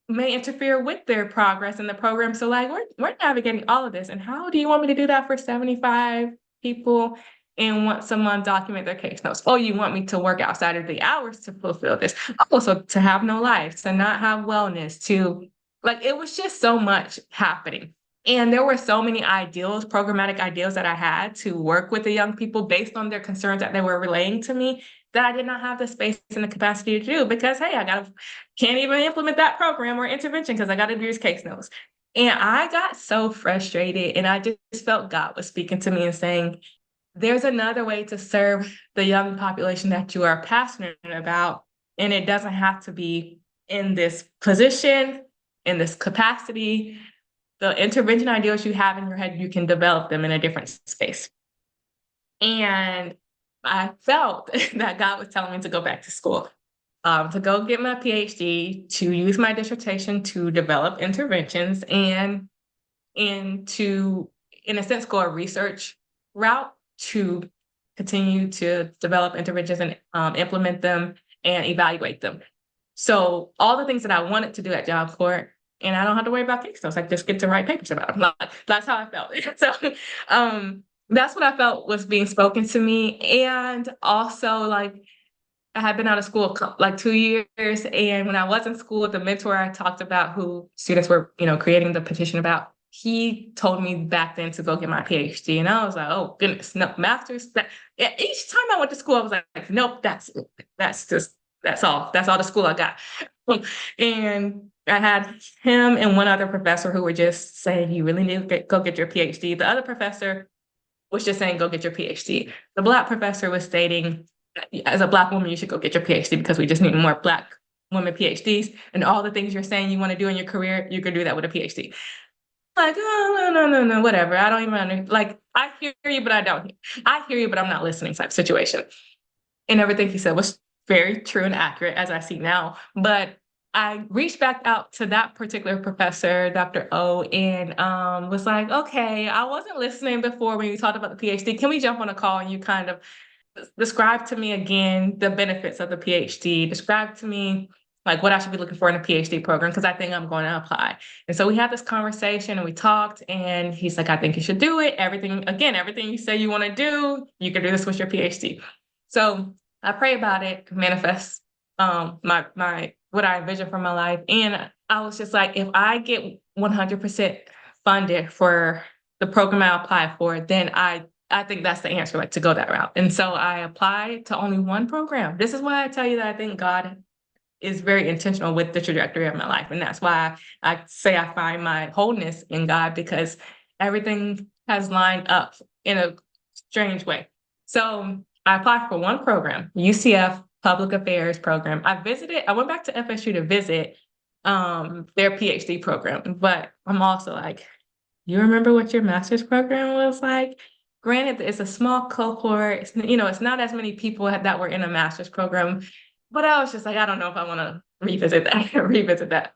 may interfere with their progress in the program. So like, we're navigating all of this. And how do you want me to do that for 75 people and want someone document their case notes? Oh, you want me to work outside of the hours to fulfill this? Also, to have no life, to not have wellness, it was just so much happening. And there were so many ideals, programmatic ideals that I had to work with the young people based on their concerns that they were relaying to me, that I did not have the space and the capacity to do because, hey, can't even implement that program or intervention because I got to do these case notes. And I got so frustrated, and I just felt God was speaking to me and saying, there's another way to serve the young population that you are passionate about. And it doesn't have to be in this position, in this capacity. The intervention ideals you have in your head, you can develop them in a different space. And I felt that God was telling me to go back to school, to go get my PhD, to use my dissertation to develop interventions and to, in a sense, go a research route to continue to develop interventions and implement them and evaluate them. So all the things that I wanted to do at Job Corps, and I don't have to worry about case notes. I just get to write papers about them. That's how I felt. So that's what I felt was being spoken to me. And also, like, I had been out of school like 2 years. And when I was in school, the mentor I talked about, who students were, creating the petition about, he told me back then to go get my PhD. And I was like, oh goodness, no, master's. Each time I went to school, I was like, nope, that's it. That's all the school I got. And I had him and one other professor who were just saying, you really need to go get your PhD. The other professor was just saying, go get your PhD. The Black professor was stating, as a Black woman, you should go get your PhD because we just need more Black women PhDs. And all the things you're saying you want to do in your career, you can do that with a PhD. Like, oh, no, whatever. I don't even understand. Like, I hear you, but I don't. I hear you, but I'm not listening type situation. And everything he said was very true and accurate, as I see now. But I reached back out to that particular professor, Dr. O, and was like, okay, I wasn't listening before when you talked about the PhD. Can we jump on a call and you kind of describe to me again the benefits of the PhD? Describe to me like what I should be looking for in a PhD program, because I think I'm going to apply. And so we had this conversation and we talked, and he's like, I think you should do it. Everything you say you want to do, you can do this with your PhD. So I pray about it, manifest my what I envision for my life. And I was just like, if I get 100% funded for the program I apply for, then I think that's the answer, like to go that route. And so I applied to only one program. This is why I tell you that I think God is very intentional with the trajectory of my life. And that's why I say I find my wholeness in God, because everything has lined up in a strange way. So I applied for one program, UCF Public Affairs program. I went back to FSU to visit their PhD program, but I'm also like, you remember what your master's program was like? Granted, it's a small cohort. It's not as many people that were in a master's program, but I was just like, I don't know if I want to revisit that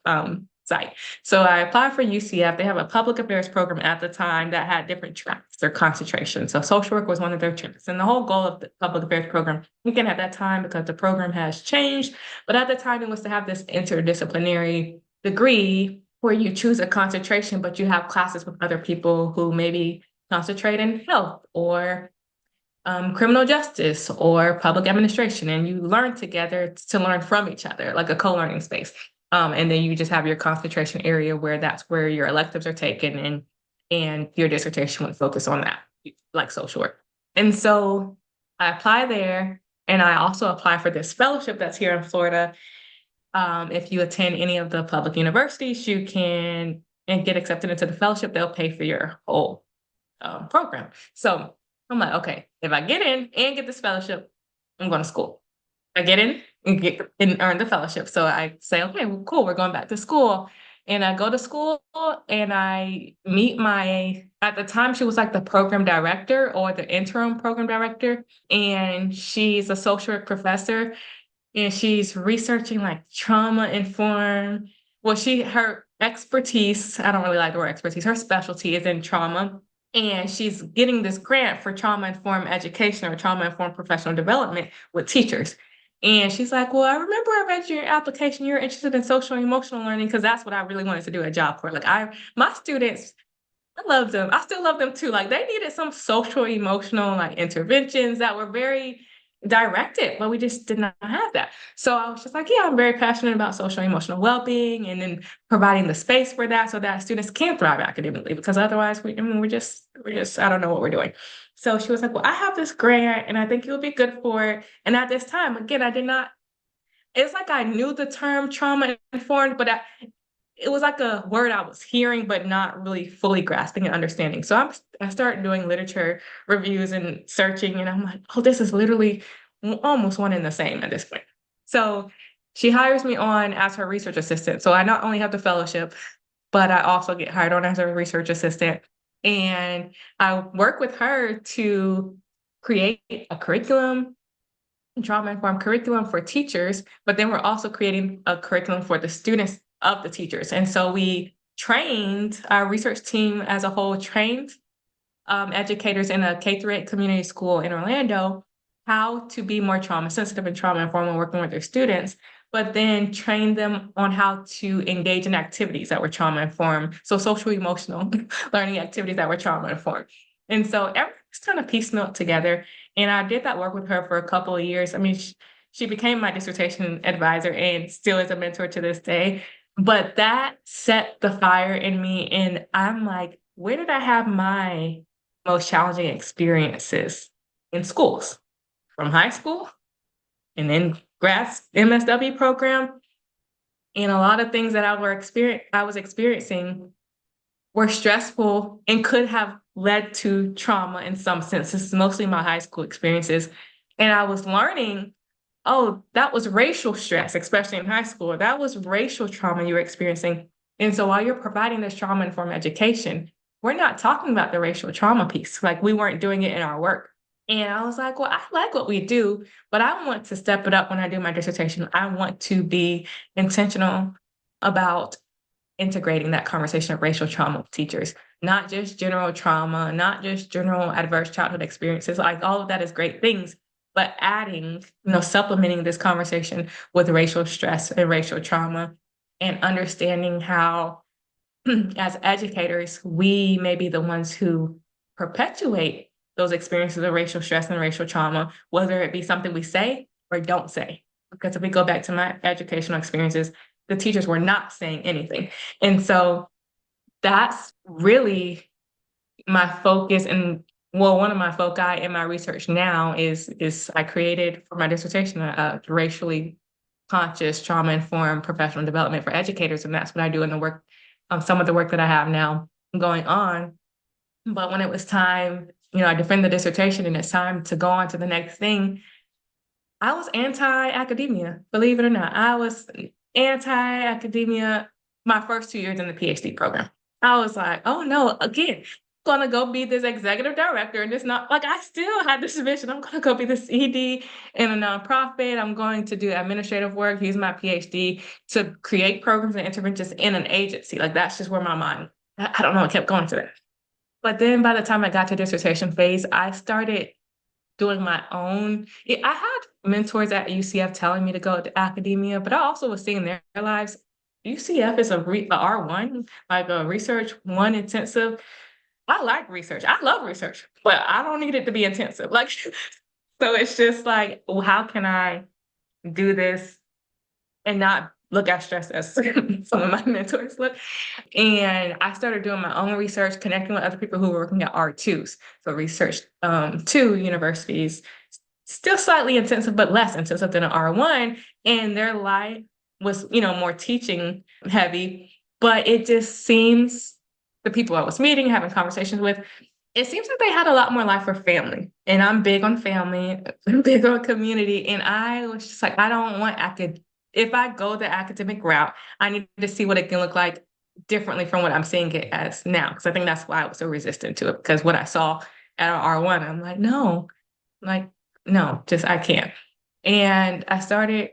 site. So I applied for UCF. They have a public affairs program at the time that had different tracks or concentrations. So social work was one of their tracks. And the whole goal of the public affairs program, again, at that time, because the program has changed, but at the time it was to have this interdisciplinary degree where you choose a concentration, but you have classes with other people who maybe concentrate in health or criminal justice or public administration, and you learn together to learn from each other, like a co-learning space. And then you just have your concentration area where that's where your electives are taken, and your dissertation would focus on that, like social work. And so I apply there, and I also apply for this fellowship that's here in Florida. If you attend any of the public universities, you can and get accepted into the fellowship. They'll pay for your whole program. So I'm like, okay, if I get in and get this fellowship, I'm going to school. I get in and earn the fellowship. So I say, okay, well, cool, we're going back to school. And I go to school and I meet at the time, she was like the program director or the interim program director. And she's a social work professor, and she's researching like trauma-informed. Well, her expertise, I don't really like the word expertise, her specialty is in trauma. And she's getting this grant for trauma-informed education or trauma-informed professional development with teachers. And she's like, well, I remember I read your application. You're interested in social and emotional learning, because that's what I really wanted to do at Job Corps. Like my students, I love them. I still love them too. Like they needed some social, emotional like interventions that were very directed, but we just did not have that. So I was just like, yeah, I'm very passionate about social and emotional well-being, and then providing the space for that so that students can thrive academically, because otherwise we're just, I don't know what we're doing. So she was like, well, I have this grant and I think you'll be good for it. And at this time, again, it's like I knew the term trauma informed, but it was like a word I was hearing, but not really fully grasping and understanding. So I started doing literature reviews and searching, and I'm like, oh, this is literally almost one and the same at this point. So she hires me on as her research assistant. So I not only have the fellowship, but I also get hired on as a research assistant. And I work with her to create a curriculum, trauma-informed curriculum for teachers, but then we're also creating a curriculum for the students of the teachers. And so our research team as a whole trained educators in a K-8 community school in Orlando how to be more trauma sensitive and trauma informed when working with their students, but then train them on how to engage in activities that were trauma informed. So social emotional learning activities that were trauma informed. And so everything's kind of piecemeal together. And I did that work with her for a couple of years. I mean, she became my dissertation advisor and still is a mentor to this day. But that set the fire in me, and I'm like, where did I have my most challenging experiences? In schools, from high school and then MSW program. And a lot of things that I was experiencing were stressful and could have led to trauma in some senses, mostly my high school experiences. And I was learning, oh, that was racial stress, especially in high school. That was racial trauma you were experiencing. And so while you're providing this trauma-informed education, we're not talking about the racial trauma piece. Like, we weren't doing it in our work. And I was like, well, I like what we do, but I want to step it up when I do my dissertation. I want to be intentional about integrating that conversation of racial trauma with teachers, not just general trauma, not just general adverse childhood experiences. Like, all of that is great things, but adding, supplementing this conversation with racial stress and racial trauma, and understanding how, as educators, we may be the ones who perpetuate those experiences of racial stress and racial trauma, whether it be something we say or don't say. Because if we go back to my educational experiences, the teachers were not saying anything. And so that's really my focus. And well, one of my foci in my research now is I created for my dissertation a racially conscious trauma-informed professional development for educators. And that's what I do in the work, some of the work that I have now going on. But when it was time, I defend the dissertation and it's time to go on to the next thing, I was anti-academia, believe it or not. I was anti-academia my first 2 years in the PhD program. I was like, oh no, again, I'm gonna go be this executive director, and it's not like, I still had this vision. I'm gonna go be this ED in a nonprofit. I'm going to do administrative work, use my PhD to create programs and interventions in an agency. Like, that's just where my mind, I don't know, it kept going to that. But then by the time I got to dissertation phase, I started doing my own. I had mentors at UCF telling me to go to academia, but I also was seeing their lives. UCF is a R1, like a research one intensive. I like research. I love research, but I don't need it to be intensive. Like, so it's just like, well, how can I do this and not look as stressed as some of my mentors look? And I started doing my own research, connecting with other people who were working at R2s. So research 2 universities, still slightly intensive, but less intensive than an R1. And their life was, more teaching heavy, but it just seems, the people I was meeting, having conversations with, it seems like they had a lot more life for family. And I'm big on family, I'm big on community. And I was just like, I don't want if I go the academic route, I need to see what it can look like differently from what I'm seeing it as now. Because I think that's why I was so resistant to it. Because what I saw at R1, I'm like, no, just I can't. And I started,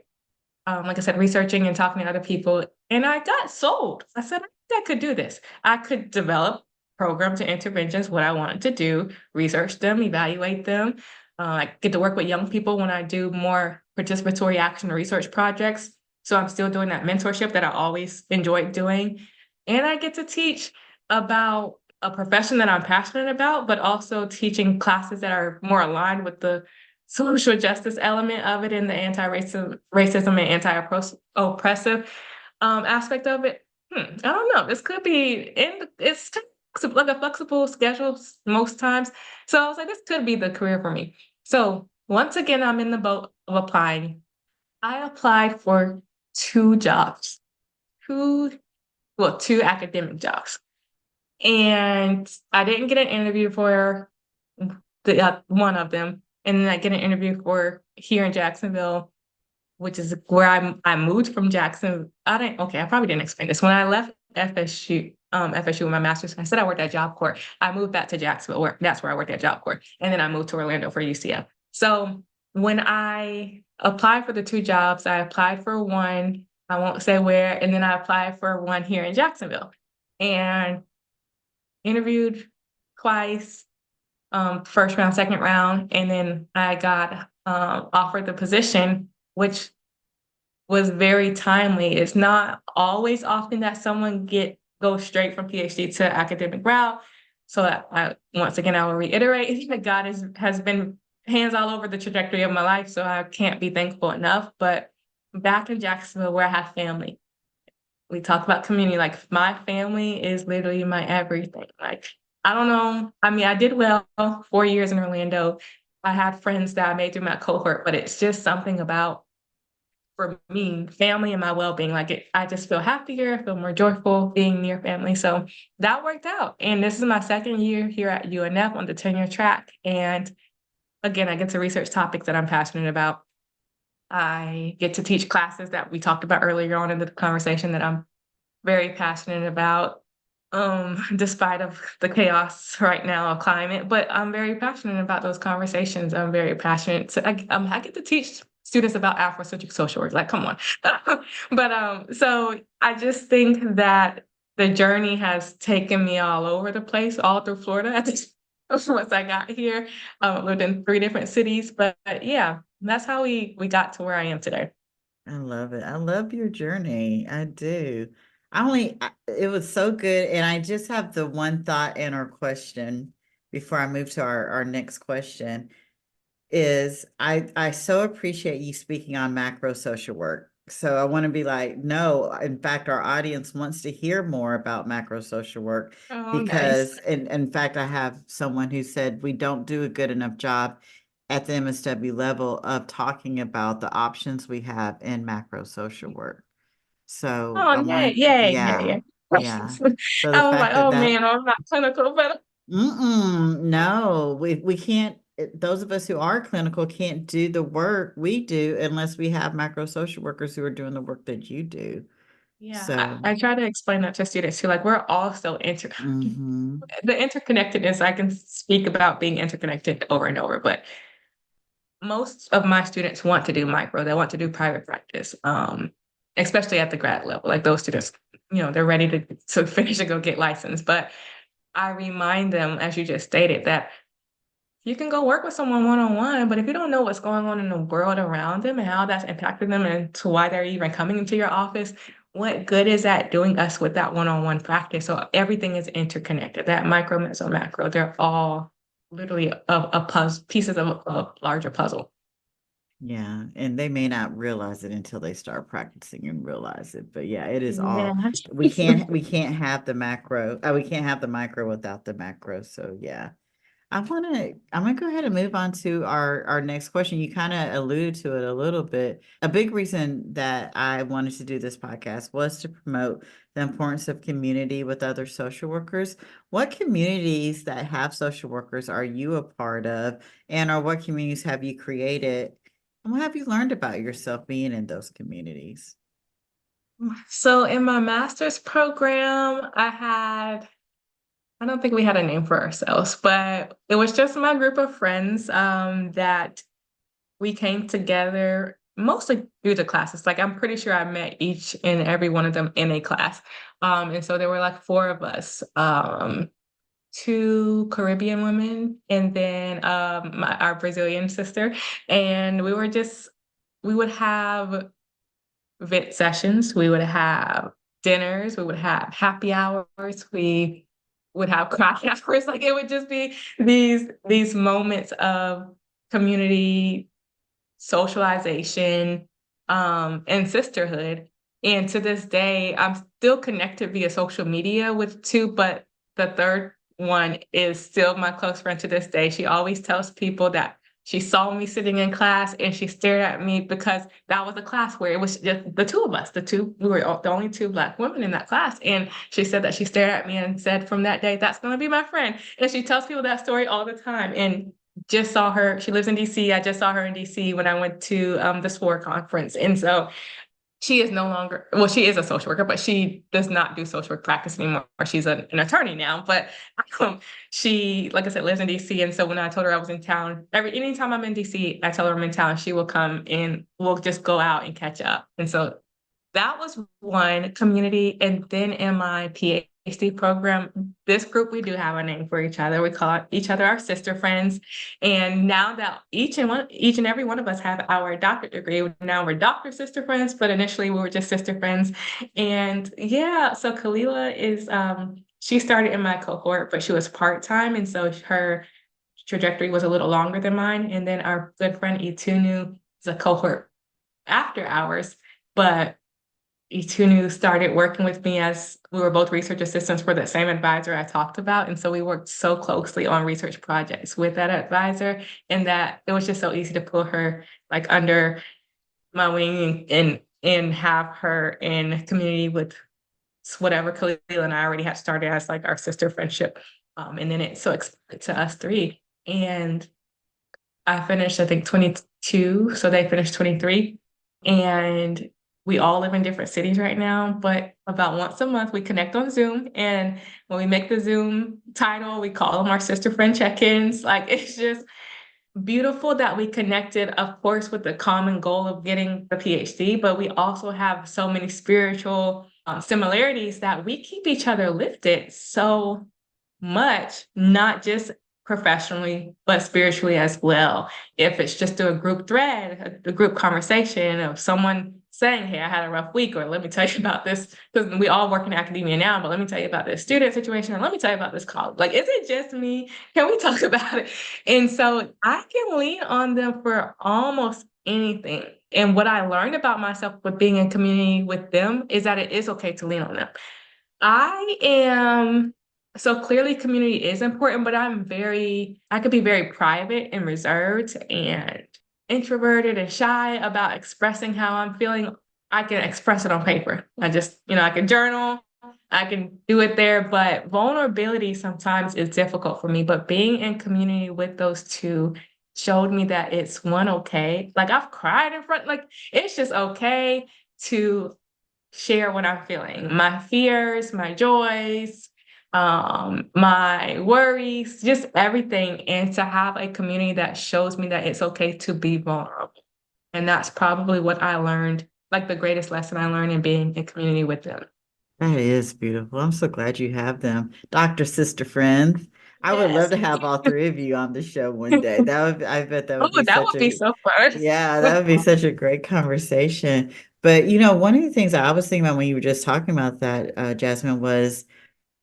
like I said, researching and talking to other people, and I got sold. I said, I could do this. I could develop programs and interventions, what I wanted to do, research them, evaluate them. I get to work with young people when I do more participatory action research projects. So I'm still doing that mentorship that I always enjoyed doing. And I get to teach about a profession that I'm passionate about, but also teaching classes that are more aligned with the social justice element of it, and the racism and anti-oppressive aspect of it. I don't know. This could be it's like a flexible schedule most times. So I was like, this could be the career for me. So once again, I'm in the boat of applying. I applied for 2 jobs, two academic jobs. And I didn't get an interview for one of them. And then I get an interview for here in Jacksonville, which is where I moved from Jackson. I probably didn't explain this. When I left FSU with my master's, I said I worked at Job Corps. I moved back to Jacksonville, that's where I worked at Job Corps. And then I moved to Orlando for UCF. So when I applied for the 2 jobs, I applied for one, I won't say where, and then I applied for one here in Jacksonville. And interviewed twice, first round, second round, and then I got offered the position, which was very timely. It's not always often that someone goes straight from PhD to academic route. So once again, I will reiterate that God has been hands all over the trajectory of my life, so I can't be thankful enough. But back in Jacksonville, where I have family, we talk about community. Like my family is literally my everything. Like, I don't know. I mean, I did well 4 years in Orlando. I had friends that I made through my cohort, but it's just something about, for me, family and my well-being. Like I just feel happier, I feel more joyful being near family. So that worked out. And this is my second year here at UNF on the tenure track. And again, I get to research topics that I'm passionate about. I get to teach classes that we talked about earlier on in the conversation that I'm very passionate about, despite of the chaos right now of climate. But I'm very passionate about those conversations. I'm very passionate. I get to teach students about Afrocentric social work. Like, come on. But so I just think that the journey has taken me all over the place, all through Florida at this once I got here. Lived in 3 different cities, but yeah, that's how we got to where I am today. I love it. I love your journey. I do. It was so good. And I just have the one thought and our question before I move to our next question is I so appreciate you speaking on macro social work. So I want to be like, no, in fact, our audience wants to hear more about macro social work Oh, nice. because, and in fact, I have someone who said we don't do a good enough job at the MSW level of talking about the options we have in macro social work. So Oh, I yay, want, yay, yay, yeah, yay. yeah. So the I was like, fact that oh man, I'm not clinical, but no, we can't. Those of us who are clinical can't do the work we do unless we have macro social workers who are doing the work that you do. yeah, So, I try to explain that to students too. Like we're all so hmm the interconnectedness, I can speak about being interconnected over and over, but most of my students want to do micro, they want to do private practice, especially at the grad level. Like those students, they're ready to finish and go get licensed. But I remind them, as you just stated, that you can go work with someone one-on-one, but if you don't know what's going on in the world around them and how that's impacted them and to why they're even coming into your office, what good is that doing us with that one-on-one practice? So everything is interconnected. That micro, meso, macro, they're all literally a puzzle, pieces of a larger puzzle. yeah, and they may not realize it until they start practicing and realize it. But yeah, it is Yeah. all we can't have the macro. We can't have the micro without the macro. So yeah. I'm gonna go ahead and move on to our next question. You kind of alluded to it a little bit. A big reason that I wanted to do this podcast was to promote the importance of community with other social workers. What communities that have social workers are you a part of, or what communities have you created? And what have you learned about yourself being in those communities? So in my master's program, I don't think we had a name for ourselves, but it was just my group of friends that we came together mostly through the classes. Like I'm pretty sure I met each and every one of them in a class. And so there were like four of us, two Caribbean women, and then our Brazilian sister. And we would have vid sessions, we would have dinners, we would have happy hours, we would have craft hours. Like it would just be these moments of community socialization, and sisterhood. And to this day, I'm still connected via social media with two, but the third one is still my close friend to this day. She always tells people that she saw me sitting in class and she stared at me because that was a class where it was just the two of us, we were the only two Black women in that class. And she said that she stared at me and said, from that day, that's going to be my friend. And she tells people that story all the time. And just saw her. She lives in DC. I just saw her in DC when I went to the SWOR conference. And so she is no longer, well, she is a social worker, but she does not do social work practice anymore. She's an attorney now. But she, like I said, lives in DC. And so when I told her I was in town, anytime I'm in DC, I tell her I'm in town, she will come and we'll just go out and catch up. And so that was one community. And then in my PhD program, this group, we do have a name for each other. We call each other our sister friends. And now that each and every one of us have our doctorate degree, now we're doctor sister friends, but initially we were just sister friends. And yeah, so Kalila is, she started in my cohort, but she was part-time. And so her trajectory was a little longer than mine. And then our good friend Itunu is a cohort after ours, but Itunu started working with me as we were both research assistants for that same advisor I talked about. And so we worked so closely on research projects with that advisor, and that it was just so easy to pull her like under my wing and have her in community with whatever Khalil and I already had started as like our sister friendship. And then it so expanded to us three. And I finished, I think, 22. So they finished 23. And we all live in different cities right now, but about once a month we connect on Zoom. And when we make the Zoom title, we call them our sister friend check-ins. Like, it's just beautiful that we connected, of course, with the common goal of getting the PhD, but we also have so many spiritual similarities that we keep each other lifted so much, not just professionally, but spiritually as well. If it's just a group thread, a group conversation of someone saying, hey, I had a rough week, or let me tell you about this, because we all work in academia now, but let me tell you about this student situation, or let me tell you about this college. Like, is it just me? Can we talk about it? And so I can lean on them for almost anything. And what I learned about myself with being in community with them is that it is okay to lean on them. I am so clearly community is important, but I could be very private and reserved and introverted and shy about expressing how I'm feeling. I can express it on paper. I can journal, I can do it there, but vulnerability sometimes is difficult for me. But being in community with those two showed me that it's okay. Like, I've cried in front, like, it's just okay to share what I'm feeling, my fears, my joys, my worries, just everything. And to have a community that shows me that it's okay to be vulnerable. And that's probably what I learned, like the greatest lesson I learned in being in community with them. That is beautiful. I'm so glad you have them. Dr. Sister Friend. I would love Yes. to have all three of you on the show one day. I bet that Oh, would be that such would be so fun. yeah, that would be such a great conversation. But one of the things I was thinking about when you were just talking about that, Jasmine, was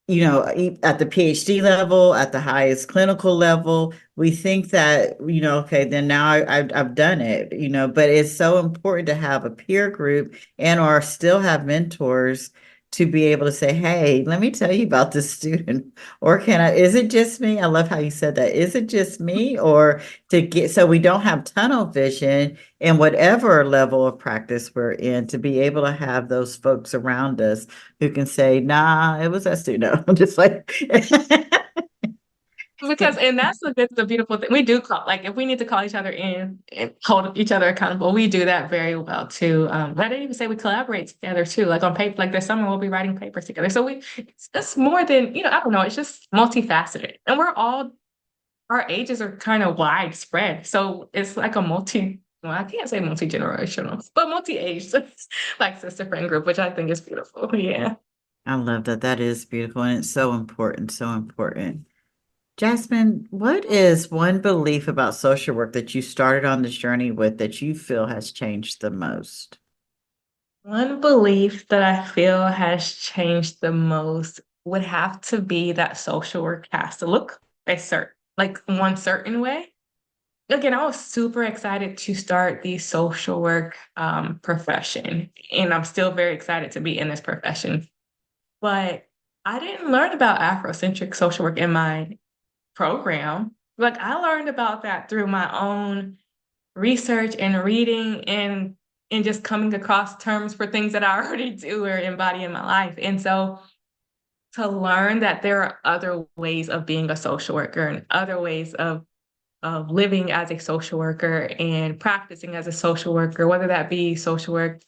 at the PhD level, at the highest clinical level, we think that, okay, then now I've done it, but it's so important to have a peer group and or still have mentors to be able to say, hey, let me tell you about this student. Or is it just me? I love how you said that. Is it just me? Or so we don't have tunnel vision in whatever level of practice we're in, to be able to have those folks around us who can say, nah, it was that student. No, just like Because, and that's the beautiful thing. We do call, like, if we need to call each other in and hold each other accountable, we do that very well too. I didn't even say we collaborate together too, like on paper, like this summer we'll be writing papers together. So it's more than, I don't know, it's just multifaceted. And our ages are kind of widespread. So it's like well, I can't say multi-generational, but multi-age, like sister friend group, which I think is beautiful. Yeah. I love that. That is beautiful. And it's so important, so important. Jasmine, what is one belief about social work that you started on this journey with that you feel has changed the most? One belief that I feel has changed the most would have to be that social work has to look one certain way. Again, I was super excited to start the social work profession, and I'm still very excited to be in this profession. But I didn't learn about Afrocentric social work in my program. Like, I learned about that through my own research and reading and just coming across terms for things that I already do or embody in my life. And so to learn that there are other ways of being a social worker and other ways of living as a social worker and practicing as a social worker, whether that be social work,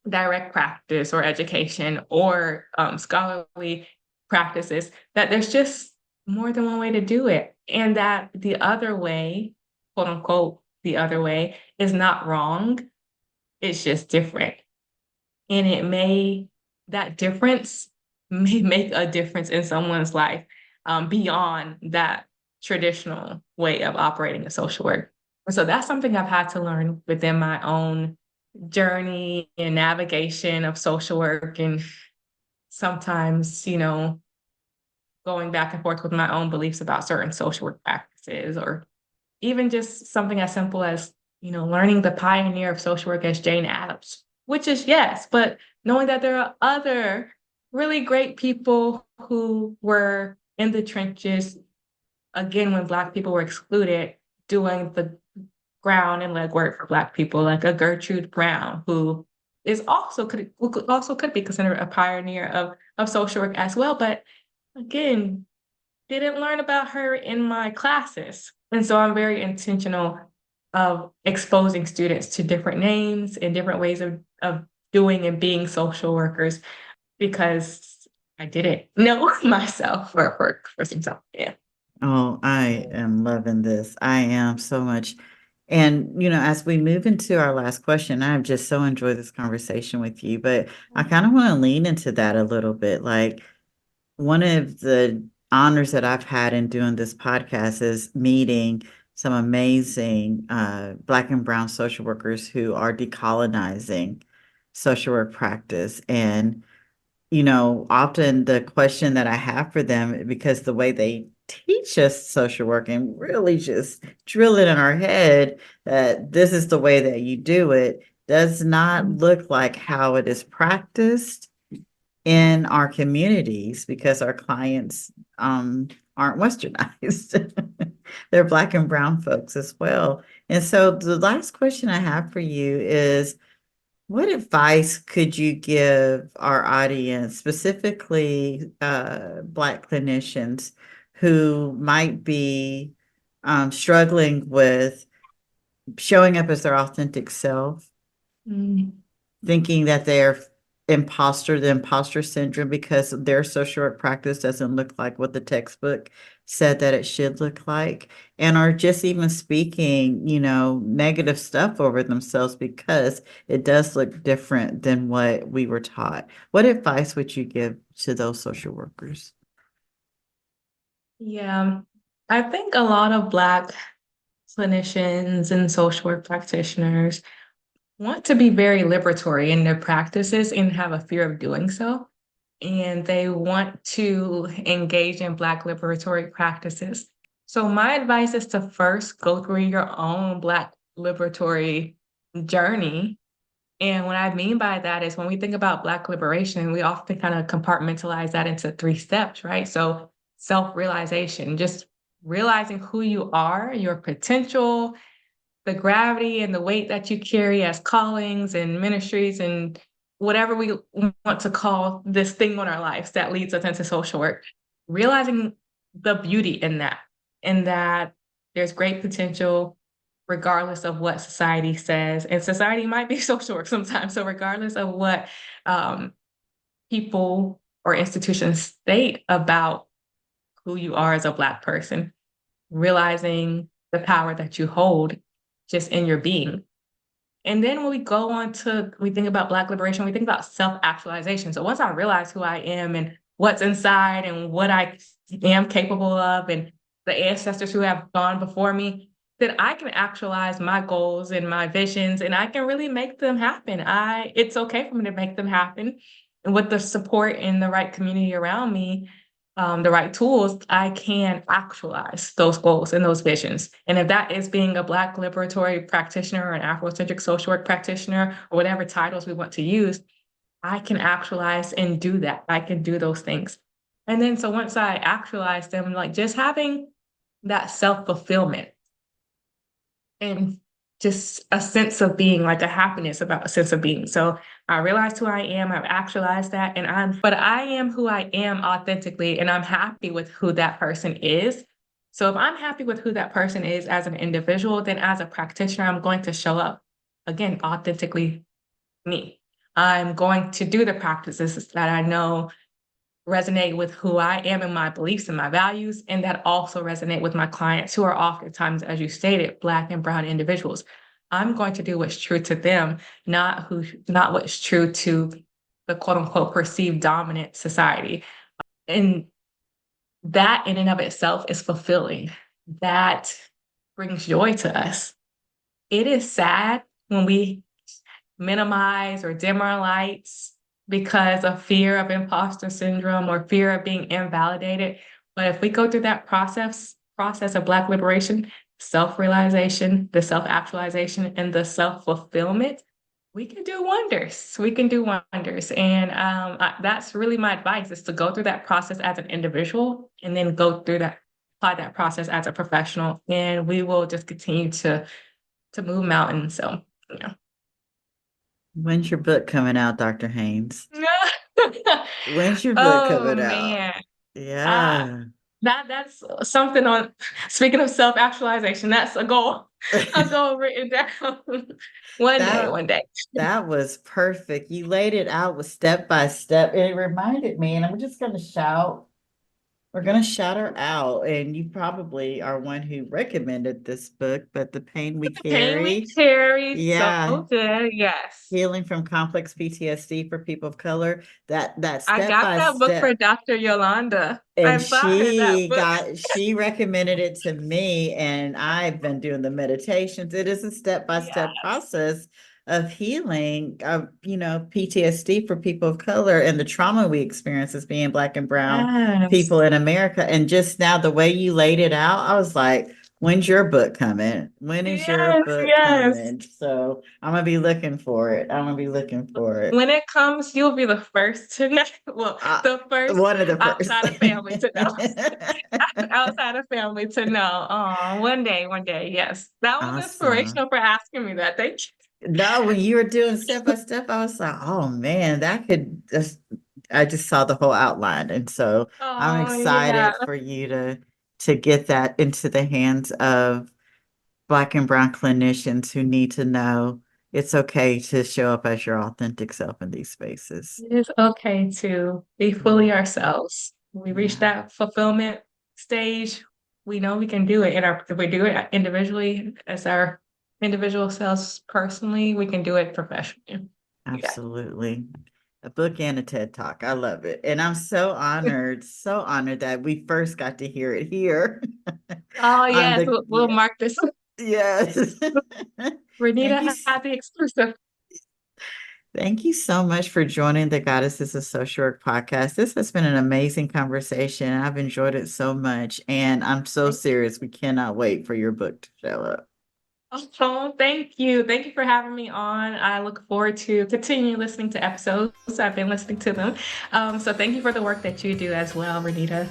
direct practice or education or scholarly practices, that there's just more than one way to do it. And that the other way, quote unquote, the other way is not wrong. It's just different. And that difference may make a difference in someone's life beyond that traditional way of operating a social work. And so that's something I've had to learn within my own journey and navigation of social work. And sometimes, going back and forth with my own beliefs about certain social work practices, or even just something as simple as, learning the pioneer of social work as Jane Addams. which is yes, but knowing that there are other really great people who were in the trenches, again, when Black people were excluded, doing the ground and legwork for Black people, like a Gertrude Brown, who could be considered a pioneer of social work as well. But again, didn't learn about her in my classes. And so I'm very intentional of exposing students to different names and different ways of doing and being social workers, because I didn't know myself for some time. Yeah. Oh, I am loving this. I am so much. And, as we move into our last question, I've just so enjoyed this conversation with you, but I kind of want to lean into that a little bit. Like, one of the honors that I've had in doing this podcast is meeting some amazing Black and Brown social workers who are decolonizing social work practice. And often the question that I have for them, because the way they teach us social work and really just drill it in our head that this is the way that you do it, does not look like how it is practiced in our communities, because our clients aren't westernized. They're Black and Brown folks as well. And so the last question I have for you is, what advice could you give our audience, specifically Black clinicians who might be struggling with showing up as their authentic self, thinking that they're the imposter syndrome, because their social work practice doesn't look like what the textbook said that it should look like, and are just even speaking, negative stuff over themselves because it does look different than what we were taught? What advice would you give to those social workers? Yeah, I think a lot of Black clinicians and social work practitioners want to be very liberatory in their practices and have a fear of doing so. And they want to engage in Black liberatory practices. So my advice is to first go through your own Black liberatory journey. And what I mean by that is, when we think about Black liberation, we often kind of compartmentalize that into 3 steps, right? So self-realization, just realizing who you are, your potential, the gravity and the weight that you carry as callings and ministries and whatever we want to call this thing on our lives that leads us into social work, realizing the beauty in that, and that there's great potential regardless of what society says. And society might be social work sometimes. So regardless of what people or institutions state about who you are as a Black person, realizing the power that you hold just in your being. And then when we think about Black liberation, we think about self-actualization. So once I realize who I am and what's inside and what I am capable of, and the ancestors who have gone before me, then I can actualize my goals and my visions, and I can really make them happen. It's okay for me to make them happen. And with the support and the right community around me, the right tools, I can actualize those goals and those visions. And if that is being a Black liberatory practitioner or an Afrocentric social work practitioner, or whatever titles we want to use, I can actualize and do that. I can do those things. And then so once I actualize them, like just having that self-fulfillment and just a sense of being, like a happiness about a sense of being. So I realized who I am, I've actualized that, but I am who I am authentically, and I'm happy with who that person is. So if I'm happy with who that person is as an individual, then as a practitioner, I'm going to show up, again, authentically me. I'm going to do the practices that I know resonate with who I am and my beliefs and my values, and that also resonate with my clients, who are oftentimes, as you stated, Black and Brown individuals. I'm going to do what's true to them, not what's true to the quote unquote perceived dominant society. And that in and of itself is fulfilling. That brings joy to us. It is sad when we minimize or dim our lights because of fear of imposter syndrome or fear of being invalidated. But if we go through that process of Black liberation, self-realization, the self-actualization, and the self-fulfillment, we can do wonders. We can do wonders. And that's really my advice, is to go through that process as an individual and then apply that process as a professional. And we will just continue to move mountains. So, yeah. When's your book coming out, Dr. Haynes? When's your book Oh coming out? man. Uh, Yeah. that's something on, speaking of self-actualization, that's a goal written down. That One day. that was perfect. You laid it out with step by step. It reminded me, and I'm just gonna shout. We're gonna shout her out, and you probably are one who recommended this book, but The Pain We The pain we Carry. carry, Yeah. so good. Yes. Healing from Complex PTSD for People of Color. That I step got by that book for step. Dr. Yolanda. I And bought her that book. she recommended it to me, and I've been doing the meditations. It is a step-by-step Yes. process of healing of, PTSD for people of color and the trauma we experience as being Black and brown Yes. people in America. And just now, the way you laid it out, I was like, when's your book coming? When is your Yes. book Yes. coming? So I'm gonna be looking for it. I'm gonna be looking for it. When it comes, you'll be the first to know. Well, Uh, the first One of the outside of family to know. first. Outside of family to know. Oh, one day. Yes. That was Awesome. inspirational for asking me that. Thank No, when you were doing step by step, I was like, oh man, that could just, I just saw the whole outline. And so you. I'm Oh, yeah. excited for you to get that into the hands of Black and brown clinicians who need to know it's okay to show up as your authentic self in these spaces. It is okay to be Yeah. fully ourselves. When we reach Yeah, that fulfillment stage, we know we can do it. If we do it individually as our individual selves personally, we can do it professionally. Yeah. absolutely. A book and a TED Talk. I love it. And I'm so honored that we first got to hear it here Oh, on yes, we'll yeah, mark this. yes. Thank you. Renita had the exclusive. Thank you so much for joining the Goddesses of Social Work podcast. This has been an amazing conversation. I've enjoyed it so much. And I'm so serious. We cannot wait for your book to show up. Oh, thank you. Thank you for having me on. I look forward to continue listening to episodes. I've been listening to them. So thank you for the work that you do as well, Renita.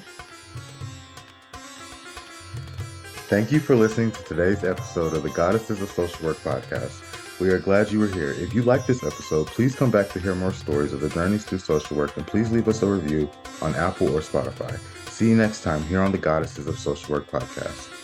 Thank you for listening to today's episode of the Goddesses of Social Work podcast. We are glad you were here. If you like this episode, please come back to hear more stories of the journeys through social work, and please leave us a review on Apple or Spotify. See you next time here on the Goddesses of Social Work podcast.